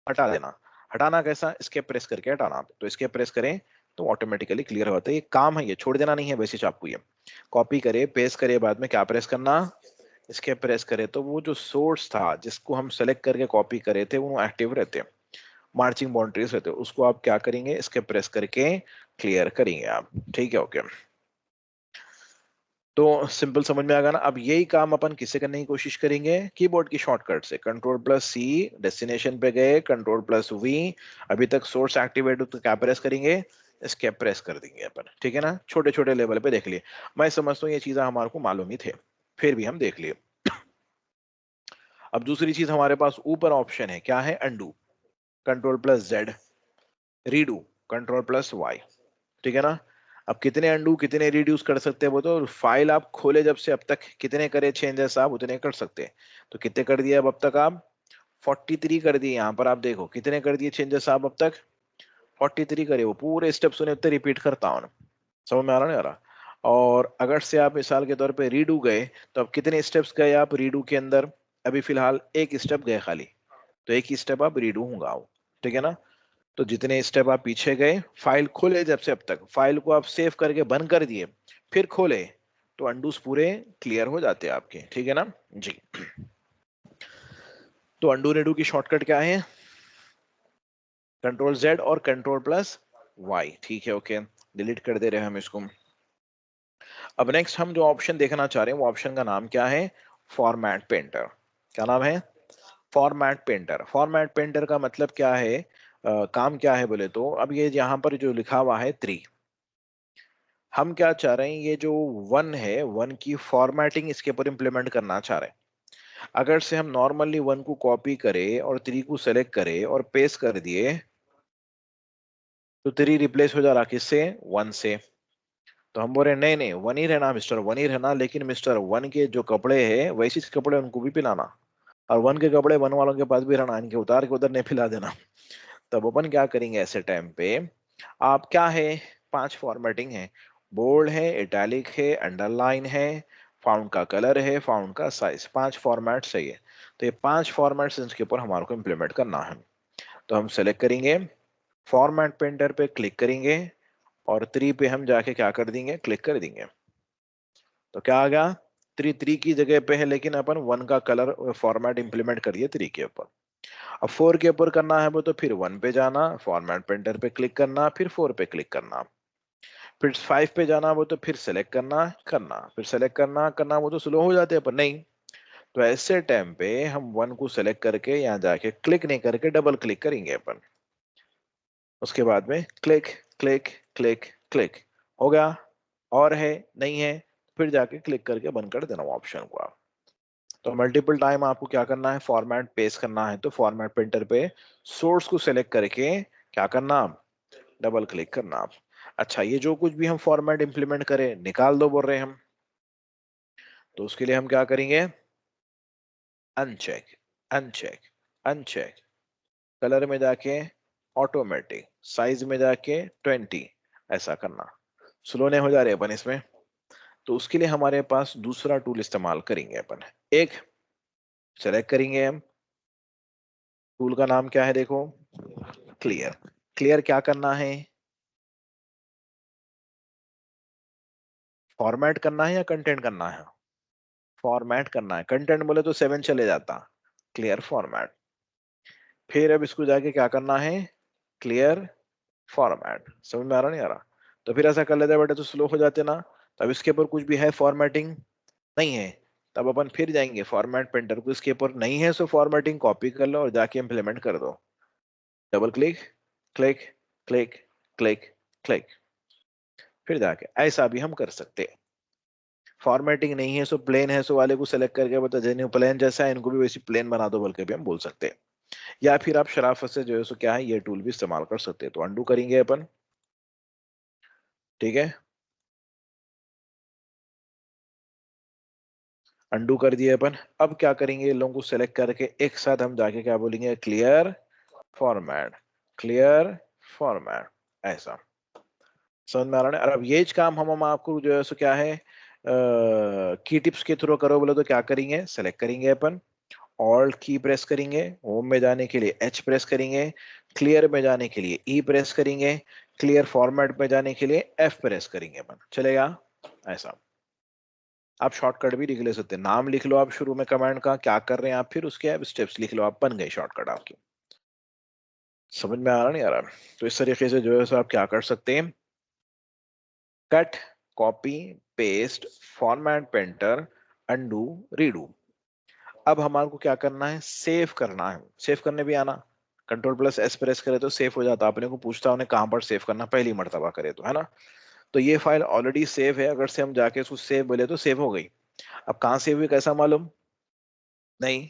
हटा देना, हटाना कैसा, इसके प्रेस करके हटाना, तो इसके प्रेस करें तो ऑटोमेटिकली क्लियर होता है। ये काम है, ये छोड़ देना नहीं है वैसे आपको। ये कॉपी करे, पेस्ट करे, बाद में क्या प्रेस करना, इसके प्रेस करे तो वो जो सोर्स था जिसको हम सेलेक्ट करके कॉपी करे थे वो एक्टिव रहते हैं, मार्चिंग बाउंड्रीज रहते हैं, उसको आप क्या करेंगे, इसके प्रेस करके क्लियर करेंगे आप। ठीक है, ओके। तो सिंपल समझ में आ गया ना। अब यही काम अपन किससे करने की कोशिश करेंगे, कीबोर्ड की शॉर्टकट से, कंट्रोल प्लस सी, डेस्टिनेशन पे गए, कंट्रोल प्लस वी, अभी तक सोर्स एक्टिवेट तो क्या प्रेस करेंगे, इसके प्रेस कर देंगे अपन। ठीक है ना, छोटे छोटे लेवल पे देख लिए, मैं समझता हूँ ये चीजें हमारे को मालूम ही थे, फिर भी हम देख लिए। अब दूसरी चीज हमारे पास ऊपर ऑप्शन है, क्या है, undo, control plus Z, redo, control plus Y, ठीक है ना। अब कितने अंडू कितने रिड्यूस कर सकते हैं वो तो फाइल आप खोले जब से अब तक कितने करे चेंजेस आप उतने कर सकते हैं। तो कितने कर दिए अब तक आप 43 कर दिए। यहाँ पर आप देखो कितने कर दिए चेंजेस आप अब तक 43 करे। वो पूरे स्टेप्स उन्हें उतने रिपीट करता हूँ। समझ में आ रहा नहीं आ रहा। और अगर से आप मिसाल के तौर पे रीडू गए तो अब कितने स्टेप्स गए आप रीडू के अंदर? अभी फिलहाल एक स्टेप गए खाली, तो एक ही स्टेप आप रीडू होगा। ठीक है ना। तो जितने स्टेप आप पीछे गए फाइल खोले जब से अब तक फाइल को आप सेव करके बंद कर दिए फिर खोले तो अंडूस पूरे क्लियर हो जाते हैं आपके। ठीक है ना जी। तो अंडू रेडू की शॉर्टकट क्या है? कंट्रोल जेड और कंट्रोल प्लस वाई। ठीक है ओके, डिलीट कर दे रहे हैं हम इसको। अब नेक्स्ट हम जो ऑप्शन देखना चाह रहे हैं वो ऑप्शन का नाम क्या है? Format painter. क्या नाम है? Format painter. फॉर्मेट पेंटर का मतलब क्या है? काम क्या है बोले तो अब ये यहाँ पर जो लिखा हुआ है 3, हम क्या चाह रहे हैं ये जो 1 है 1 की फॉर्मेटिंग इसके ऊपर इम्प्लीमेंट करना चाह रहे हैं। अगर से हम नॉर्मली 1 को कॉपी करें और 3 को सेलेक्ट करें और पेस्ट कर दिए तो 3 रिप्लेस हो जा रहा किससे? 1 से। तो हम बोल रहे नहीं नहीं 1 ही रहना मिस्टर, 1 ही रहना, लेकिन मिस्टर 1 के जो कपड़े हैं वैसे कपड़े उनको भी पिलाना, और 1 के कपड़े 1 वालों के पास भी रहना, इनके उतार के उधर नहीं पिला देना। तब अपन क्या करेंगे ऐसे टाइम पे? आप क्या है 5 फॉर्मेटिंग है, बोल्ड है, इटैलिक है, अंडरलाइन है, फाउंट का कलर है, फाउंट का साइज, 5 फॉर्मेट चाहिए। तो ये 5 फॉर्मेट्स इसके ऊपर हमारे को इम्प्लीमेंट करना है। तो हम सेलेक्ट करेंगे, फॉर्मेट पेंटर पे क्लिक करेंगे और 3 पे हम जाके क्या कर देंगे? क्लिक कर देंगे। तो क्या आ गया? 3 3 की जगह पे है लेकिन अपन 1 का कलर फॉर्मेट इंप्लीमेंट करिए 3 के ऊपर। अब 4 के ऊपर करना है वो तो फिर 1 पे जाना, फॉर्मेट पेंटर पे क्लिक करना, फिर 4 पे क्लिक करना, फिर 5 पे जाना वो तो फिर सेलेक्ट करना करना, फिर सेलेक्ट करना करना, वो तो स्लो हो जाते हैं पर नहीं। तो ऐसे टाइम पे हम 1 को सेलेक्ट करके यहाँ जाके क्लिक नहीं करके डबल क्लिक करेंगे अपन। उसके बाद में क्लिक क्लिक क्लिक क्लिक हो गया। और है नहीं है फिर जाके क्लिक करके बंद कर देना वो ऑप्शन को आप। तो मल्टीपल टाइम आपको क्या करना है? फॉर्मेट पेस्ट करना है तो फॉर्मेट प्रिंटर पे सोर्स को सेलेक्ट करके क्या करना आप? डबल क्लिक करना आप। अच्छा ये जो कुछ भी हम फॉर्मेट इंप्लीमेंट करें निकाल दो बोल रहे हैं हम, तो उसके लिए हम क्या करेंगे? अनचेक अनचेक अनचेक, कलर में जाके ऑटोमेटिक, साइज में जाके 20, ऐसा करना। स्लो नहीं हो जा रहे अपन इसमें। तो उसके लिए हमारे पास दूसरा टूल इस्तेमाल करेंगे अपन। एक सेलेक्ट करेंगे हम, टूल का नाम क्या है देखो? क्लियर। क्लियर क्या करना है? फॉर्मेट करना है या कंटेंट करना है? फॉर्मेट करना है। कंटेंट बोले तो 7 चले जाता। Clear format. फिर अब इसको जाके क्या करना है? Clear format. समझ में आ रहा नहीं आ रहा? तो फिर ऐसा कर लेते बेटा तो स्लो हो जाते ना। तब इसके ऊपर कुछ भी है फॉर्मेटिंग नहीं है, तब अपन फिर जाएंगे फॉर्मेट पेंटर को, इसके ऊपर नहीं है सो फॉर्मेटिंग कॉपी कर लो और जाके इम्प्लीमेंट कर दो। Double click click click click click, फिर जाके ऐसा भी हम कर सकते हैं। फॉर्मेटिंग नहीं है सो प्लेन है सो वाले को सेलेक्ट करके बता जेन्यू प्लेन जैसा है इनको भी वैसी प्लेन बना दो बोल के भी हम बोल सकते हैं। या फिर आप शराफत से जो है सो क्या है ये टूल भी इस्तेमाल कर सकते हैं। तो अंडू करेंगे अपन। ठीक है, अंडू कर दिए अपन। अब क्या करेंगे? इन लोगों को सेलेक्ट करके एक साथ हम जाके क्या बोलेंगे? क्लियर फॉर्मेट क्लियर फॉर्मेट, ऐसा। समझ में आ रहा है? और अब ये काम हम आपको जो है सो क्या है की टिप्स के थ्रू करो बोले तो क्या करेंगे? सेलेक्ट करेंगे अपन, ऑल्ट की प्रेस करेंगे, होम में जाने के लिए एच प्रेस करेंगे, क्लियर में जाने के लिए ई प्रेस करेंगे, क्लियर फॉर्मेट में जाने के लिए एफ प्रेस करेंगे अपन। चलेगा ऐसा। आप शॉर्टकट भी लिख ले सकते हैं, नाम लिख लो आप शुरू में कमांड का क्या कर रहे हैं आप, फिर उसके आप स्टेप्स लिख लो, आप बन गए शॉर्टकट आपकी। समझ में आ रहा नहीं आ रहा? तो इस तरीके से जो है सो आप क्या कर सकते हैं? Cut, copy, paste, format painter, undo, redo. अब हमारे को क्या करना है? सेव करना है। सेव करने भी आना, कंट्रोल प्लस एस प्रेस करे तो सेव हो जाता। अपने को पूछता उन्हें कहाँ पर सेव करना, पहली मर्तबा करे तो, है ना। तो ये फाइल ऑलरेडी सेव है, अगर से हम जाके उसको सेव बोले तो सेव हो गई। अब कहाँ सेव हुई कैसा मालूम नहीं?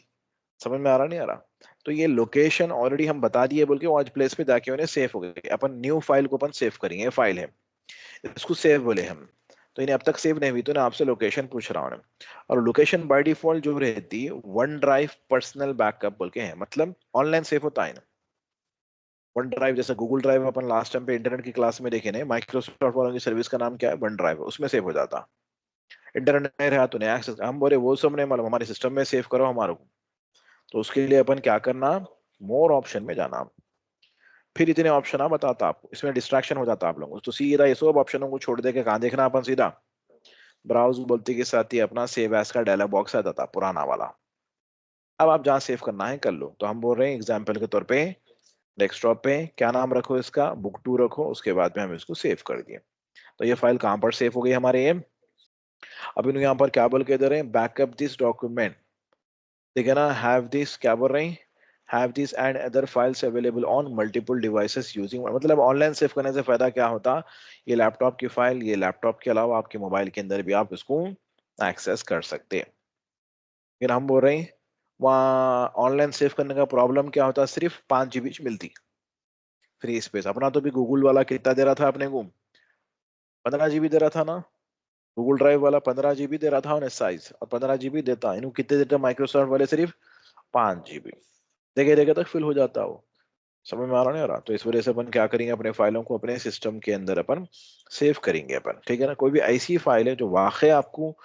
समझ में आ रहा नहीं आ रहा? तो ये लोकेशन ऑलरेडी हम बता दिए बोल के आज प्लेस पे जाके उन्हें सेव हो गई। अपन न्यू फाइल को अपन सेव करेंगे, फाइल है इसको सेव बोले हम। तो इन्हें अब तक सेव नहीं हुई तो ना आपसे लोकेशन पूछ रहा हूँ मैं। और लोकेशन बाय डिफॉल्ट जो रहती है वन ड्राइव पर्सनल बैकअप बोल के है, मतलब ऑनलाइन सेव होता है ना। वन ड्राइव जैसे गूगल ड्राइव अपन लास्ट टाइम पे इंटरनेट की क्लास में देखे ना, माइक्रोसॉफ्ट वालों की सर्विस का नाम क्या है, वन ड्राइव, उसमें सेव हो जाता। इंटरनेट नहीं रहा तो नहीं एक्सेस, हम बोले वो सब नहीं मालूम, हमारे सिस्टम में सेव करो हमारे को। तो उसके लिए अपन क्या करना, मोर ऑप्शन में जाना, फिर इतने ऑप्शन आ बताता आपको, इसमें डिस्ट्रैक्शन हो जाता आप लोगों को, तो सीधा ये सब ऑप्शनों को छोड़ दे के कहाँ देखना अपन, सीधा ब्राउज बोलते के साथ ही अपना सेव एज का डायलॉग बॉक्स आता था पुराना वाला। अब आप जहाँ सेव करना है कर लो। तो हम बोल रहे हैं एग्जाम्पल के तौर पे डेस्कटॉप पे क्या नाम रखो इसका, बुक टू रखो, उसके बाद में हम इसको सेव कर दिए। तो ये फाइल कहाँ पर सेव हो गई हमारे ये। अब इन्होंने यहाँ पर क्या बोल के दे रहे हैं, बैकअप दिस डॉक्यूमेंट, ठीक है ना, हैव दिस क्या बोल रहे हैं, have this and other files available on multiple devices using, मतलब ऑनलाइन सेव करने से फायदा क्या होता, ये लैपटॉप की फाइल, ये लैपटॉप के अलावा आपके मोबाइल के अंदर भी आप इसको एक्सेस कर सकते हैं। फिर हम बोल रहे हैं वहाँ ऑनलाइन सेव करने का प्रॉब्लम क्या होता, सिर्फ 5 GB मिलती फ्री स्पेस। अपना तो भी गूगल वाला कितना दे रहा था अपने को, 15 GB दे रहा था ना, गूगल ड्राइव वाला 15 GB दे रहा था उन्हें साइज, और 15 GB देता, इन्हों कितने देते माइक्रोसॉफ्ट वाले, सिर्फ 5 GB। देखे देखे तक फिल हो जाता हो। समझ में आ रहा नहीं आ रहा, तो इस वजह से अपन क्या करेंगे, अपने फाइलों को अपने सिस्टम के अंदर अपन सेव करेंगे अपन, ठीक है ना। कोई भी ऐसी फाइल है जो वाकई आपको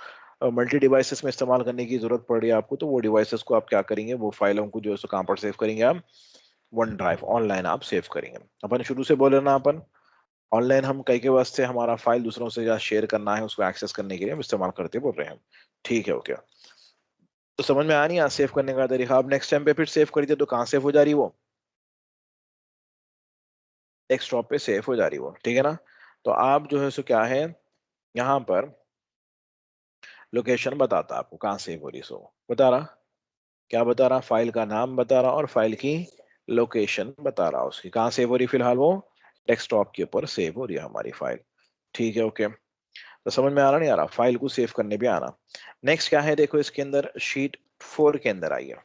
मल्टी डिवाइसेस में इस्तेमाल करने की जरूरत पड़ रही है आपको, तो वो डिवाइसेस को आप क्या करेंगे, वो फाइलों को जो है सो कहाँ पर सेव करेंगे आप, वन ड्राइव ऑनलाइन आप सेव करेंगे। अपन शुरू से बोले ना, अपन ऑनलाइन हम कई के वास्ते हमारा फाइल दूसरों से या शेयर करना है, उसको एक्सेस करने के लिए हम इस्तेमाल करते बोल रहे हैं हम। ठीक है ओके। तो समझ में आ नहीं, सेव करने का तरीका। आप नेक्स्ट टाइम पे फिर सेव कर दिया तो कहाँ सेव हो जा रही वो, डेस्कटॉप पे सेव हो जा रही वो, ठीक है ना। तो आप जो है सो क्या है, यहाँ पर लोकेशन बताता आपको कहाँ सेव हो रही, सो बता रहा, क्या बता रहा, फाइल का नाम बता रहा और फाइल की लोकेशन बता रहा, उसकी कहाँ सेव हो रही, फिलहाल वो डेस्कटॉप के ऊपर सेव हो रही है हमारी फाइल। ठीक है ओके। तो समझ में आ रहा नहीं आ रहा, फाइल को सेव करने भी आना। नेक्स्ट क्या है देखो, इसके अंदर शीट 4 के अंदर आइए।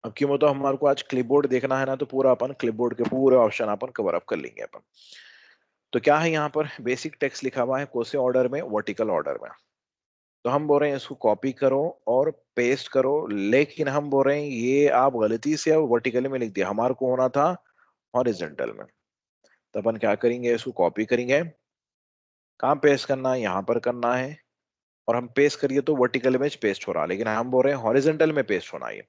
अब क्यों तो हमारे को आज क्लिपबोर्ड देखना है ना, तो पूरा अपन क्लिपबोर्ड के पूरे ऑप्शन अपन कवर अप कर लेंगे अपन। तो क्या है यहाँ पर, बेसिक टेक्स्ट लिखा हुआ है कौन से ऑर्डर में, वर्टिकल ऑर्डर में। तो हम बोल रहे हैं इसको कॉपी करो और पेस्ट करो, लेकिन हम बोल रहे हैं ये आप गलती से वर्टिकल में लिख दिया, हमारे को होना था हॉरिजॉन्टल में। तो अपन क्या करेंगे, इसको कॉपी करेंगे, कहाँ पेस्ट करना है, यहाँ पर करना है, और हम पेस्ट करिए तो वर्टिकल में पेस्ट हो रहा है, लेकिन हम बोल रहे हैं हॉरिजॉन्टल में पेस्ट होना है।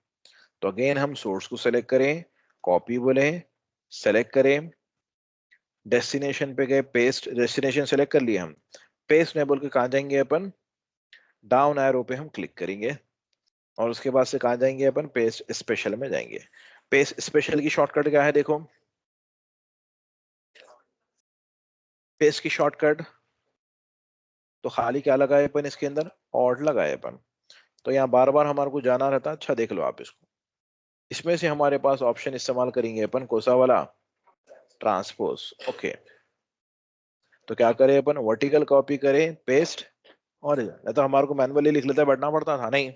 तो अगेन हम सोर्स को सेलेक्ट करें, कॉपी बोले, सेलेक्ट करें, डेस्टिनेशन पे गए, पेस्ट, डेस्टिनेशन सेलेक्ट कर लिया हम, पेस्ट नहीं बोल के कहाँ जाएंगे अपन, डाउन एरो पे हम क्लिक करेंगे, और उसके बाद से कहाँ जाएंगे अपन, पेस्ट स्पेशल में जाएंगे। पेस्ट स्पेशल की शॉर्टकट क्या है देखो, पेस्ट की शॉर्टकट तो खाली क्या लगाए अपन इसके अंदर, ऑल्ट लगाए अपन। तो यहाँ बार बार हमारे को जाना रहता है, अच्छा देख लो आप इसको, इसमें से हमारे पास ऑप्शन इस्तेमाल करेंगे अपन कोसा वाला, ट्रांसपोज, ओके। तो क्या करें अपन, वर्टिकल कॉपी करें, पेस्ट, और नहीं तो हमारे को मैनुअली लिख लेते बैठना पड़ता था नहीं।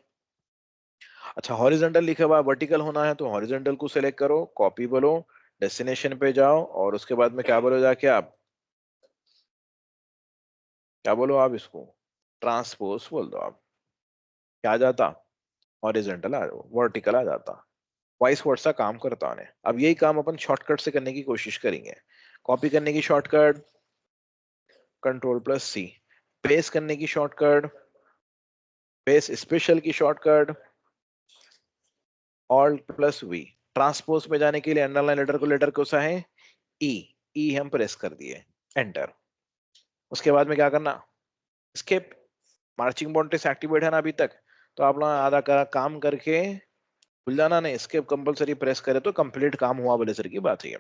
अच्छा हॉरिजॉन्टल लिखा हुआ है, वर्टिकल होना है तो हॉरिजॉन्टल को सिलेक्ट करो, कॉपी बोलो, डेस्टिनेशन पे जाओ, और उसके बाद में क्या बोलो जाके आप, क्या बोलो आप इसको, ट्रांसपोज बोल दो आप, क्या आ जाता, हॉरिजॉन्टल आ, वर्टिकल आ जाता। वाइस वर्सा काम करता है। अब यही काम अपन शॉर्टकट से करने की कोशिश करेंगे। कॉपी करने की शॉर्टकट कंट्रोल+C, पेस्ट करने की शॉर्टकट, पेस्ट स्पेशल की शॉर्टकट Alt+V, ट्रांसपोज में जाने के लिए अंडरलाइन लेटर को लेटर कौन सा है, ई, ई हम प्रेस कर दिए, एंटर। उसके बाद में क्या करना, स्किप, मार्चिंग बॉन्ड एक्टिवेट है ना अभी तक, तो आप लोग आधा काम करके भूल जाना नहीं, स्किप कंपलसरी प्रेस करे तो कंप्लीट काम हुआ बोले सर की बात है ये।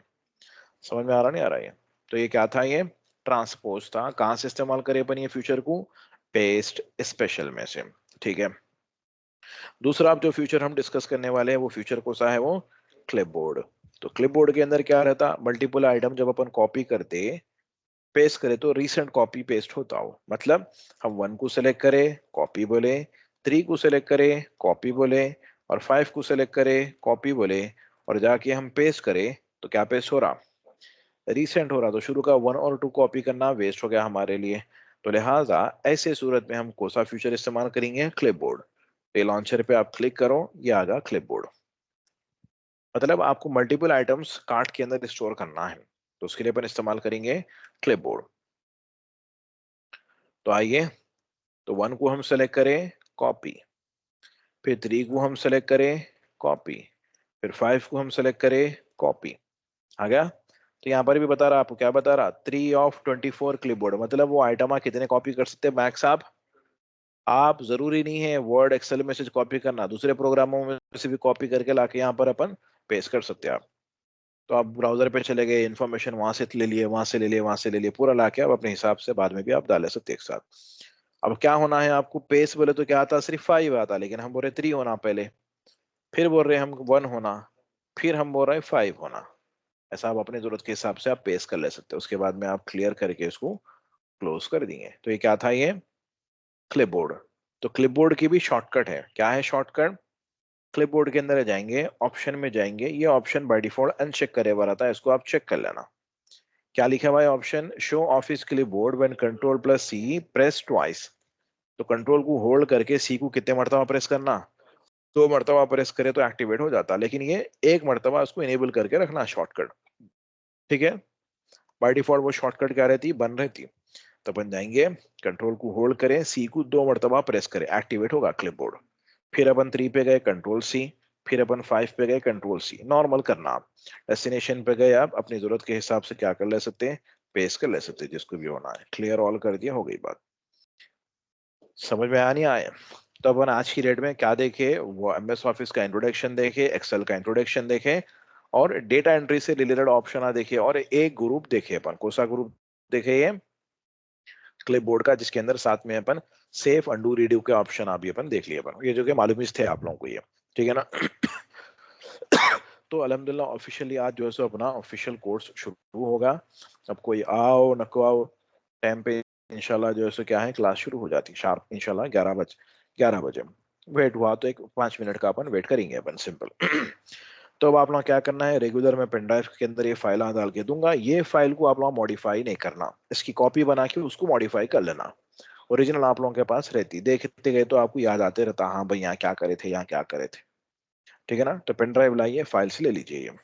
समझ में आ रहा नहीं आ रहा है। तो ये क्या था, ये ट्रांसपोज था, कहाँ से इस्तेमाल करें अपन ये फ्यूचर को, पेस्ट स्पेशल में से, ठीक है। दूसरा आप जो फ्यूचर हम डिस्कस करने वाले हैं वो फ्यूचर कौन सा है, वो क्लिपबोर्ड। तो क्लिपबोर्ड के अंदर क्या रहता, मल्टीपल आइटम जब अपन कॉपी करते पेस्ट करे तो रिसेंट कॉपी पेस्ट होता हो, मतलब हम 1 को सिलेक्ट करें, कॉपी बोले, 3 को सिलेक्ट करें, कॉपी बोले, और 5 को सिलेक्ट करें, कॉपी बोले, और जाके हम पेस्ट करें तो क्या पेस्ट हो रहा, रिसेंट हो रहा तो शुरू का 1 और 2 कॉपी करना वेस्ट हो गया हमारे लिए। तो लिहाजा ऐसे सूरत में हम कोसा फ्यूचर इस्तेमाल करेंगे क्लिपबोर्ड। पे लॉन्चर पे आप क्लिक करो, ये आ गया क्लिपबोर्ड। मतलब आपको मल्टीपल आइटम्स कार्ट के अंदर स्टोर करना है, तो उसके लिए अपन इस्तेमाल करेंगे क्लिपबोर्ड। तो आइए, तो 1 को हम सेलेक्ट करें, कॉपी। फिर 3 को हम सेलेक्ट करें, कॉपी। फिर 5 को हम सेलेक्ट करें, कॉपी। आ गया। तो यहाँ पर भी बता रहा, आपको क्या बता रहा, 3 of 24 क्लिपबोर्ड, मतलब वो आइटम आप कितने कॉपी कर सकते हैं मैक्स। आप जरूरी नहीं है वर्ड एक्सेल में से कॉपी करना, दूसरे प्रोग्रामों में से भी कॉपी करके लाके यहाँ पर अपन पेस्ट कर सकते हैं आप। तो आप ब्राउजर पे चले गए, इन्फॉर्मेशन वहां से ले लिए, वहां से ले लिए, वहां से ले लिए, पूरा लाके आप अपने हिसाब से बाद में भी आप डाल ले सकते हैं एक साथ। अब क्या होना है आपको, पेस्ट बोले तो क्या आता, सिर्फ 5 आता, लेकिन हम बोल रहे 3 होना पहले, फिर बोल रहे हम 1 होना, फिर हम बोल रहे 5 होना। ऐसा आप अपनी जरूरत के हिसाब से आप पेस्ट कर ले सकते हो, उसके बाद में आप क्लियर करके इसको क्लोज कर देंगे। तो ये क्या था, ये क्लिपबोर्ड। तो क्लिपबोर्ड की भी शॉर्टकट है, क्या है शॉर्टकट, क्लिपबोर्ड के अंदर जाएंगे, ऑप्शन में जाएंगे, ये ऑप्शन बाय डिफॉल्ट अनचेक करे हुआ रहता है, इसको आप चेक कर लेना। क्या लिखा हुआ है option, show office clipboard when control plus C press twice. तो कंट्रोल को होल्ड करके सी को कितने मरतबा प्रेस करना, 2 मरतबा प्रेस करे तो एक्टिवेट हो जाता, लेकिन ये 1 मरतबा उसको इनेबल करके रखना शॉर्टकट। ठीक है, बाय डिफॉल्ट वो शॉर्टकट क्या रहती, बन रहती। तो अपन जाएंगे, कंट्रोल को होल्ड करें, सी को 2 मरतबा प्रेस करें, एक्टिवेट होगा क्लिपबोर्ड। फिर अपन 3 पे गए, कंट्रोल सी। फिर अपन 5 पे गए, कंट्रोल सी, नॉर्मल करना आप। डेस्टिनेशन पे गए, आप अपनी जरूरत के हिसाब से क्या कर ले सकते हैं, पेस्ट कर ले सकते हैं जिसको भी होना है। क्लियर ऑल कर दिया, हो गई बात। समझ में आ नहीं आए। तो अपन आज की डेट में क्या देखे, वो एमएस ऑफिस का इंट्रोडक्शन देखे, एक्सेल का इंट्रोडक्शन देखे, और डेटा एंट्री से रिलेटेड ऑप्शन देखे, और एक ग्रुप देखे अपन, कौन सा ग्रुप देखे, ये क्लिपबोर्ड का, जिसके अंदर साथ में अपन सेव अंडू रीडू के ऑप्शन अभी अपन देख लिए अपन, ये जो कि मालूम ही थे आप लोगों को ये। ठीक है ना। तो अल्हम्दुलिल्लाह ऑफिशियली आज जो है सो अपना ऑफिशियल कोर्स शुरू होगा। अब कोई आओ नको आओ, टाइम पे इंशाल्लाह जो है सो क्या है, क्लास शुरू हो जाती शार्प इंशाल्लाह 11 बजे। वेट हुआ तो एक 5 मिनट का अपन वेट करेंगे अपन, सिंपल। तो अब आप लोग क्या करना है, रेगुलर मैं पेन ड्राइव के अंदर ये फाइल डाल के दूंगा, ये फाइल को आप लोग मॉडिफाई नहीं करना, इसकी कॉपी बना के उसको मॉडिफाई कर लेना। ओरिजिनल आप लोगों के पास रहती, देखते गए तो आपको याद आते रहता, हाँ भाई यहाँ क्या करे थे, यहाँ क्या करे थे। ठीक है ना, तो पेन ड्राइव लाइए, फाइल से ले लीजिए ये।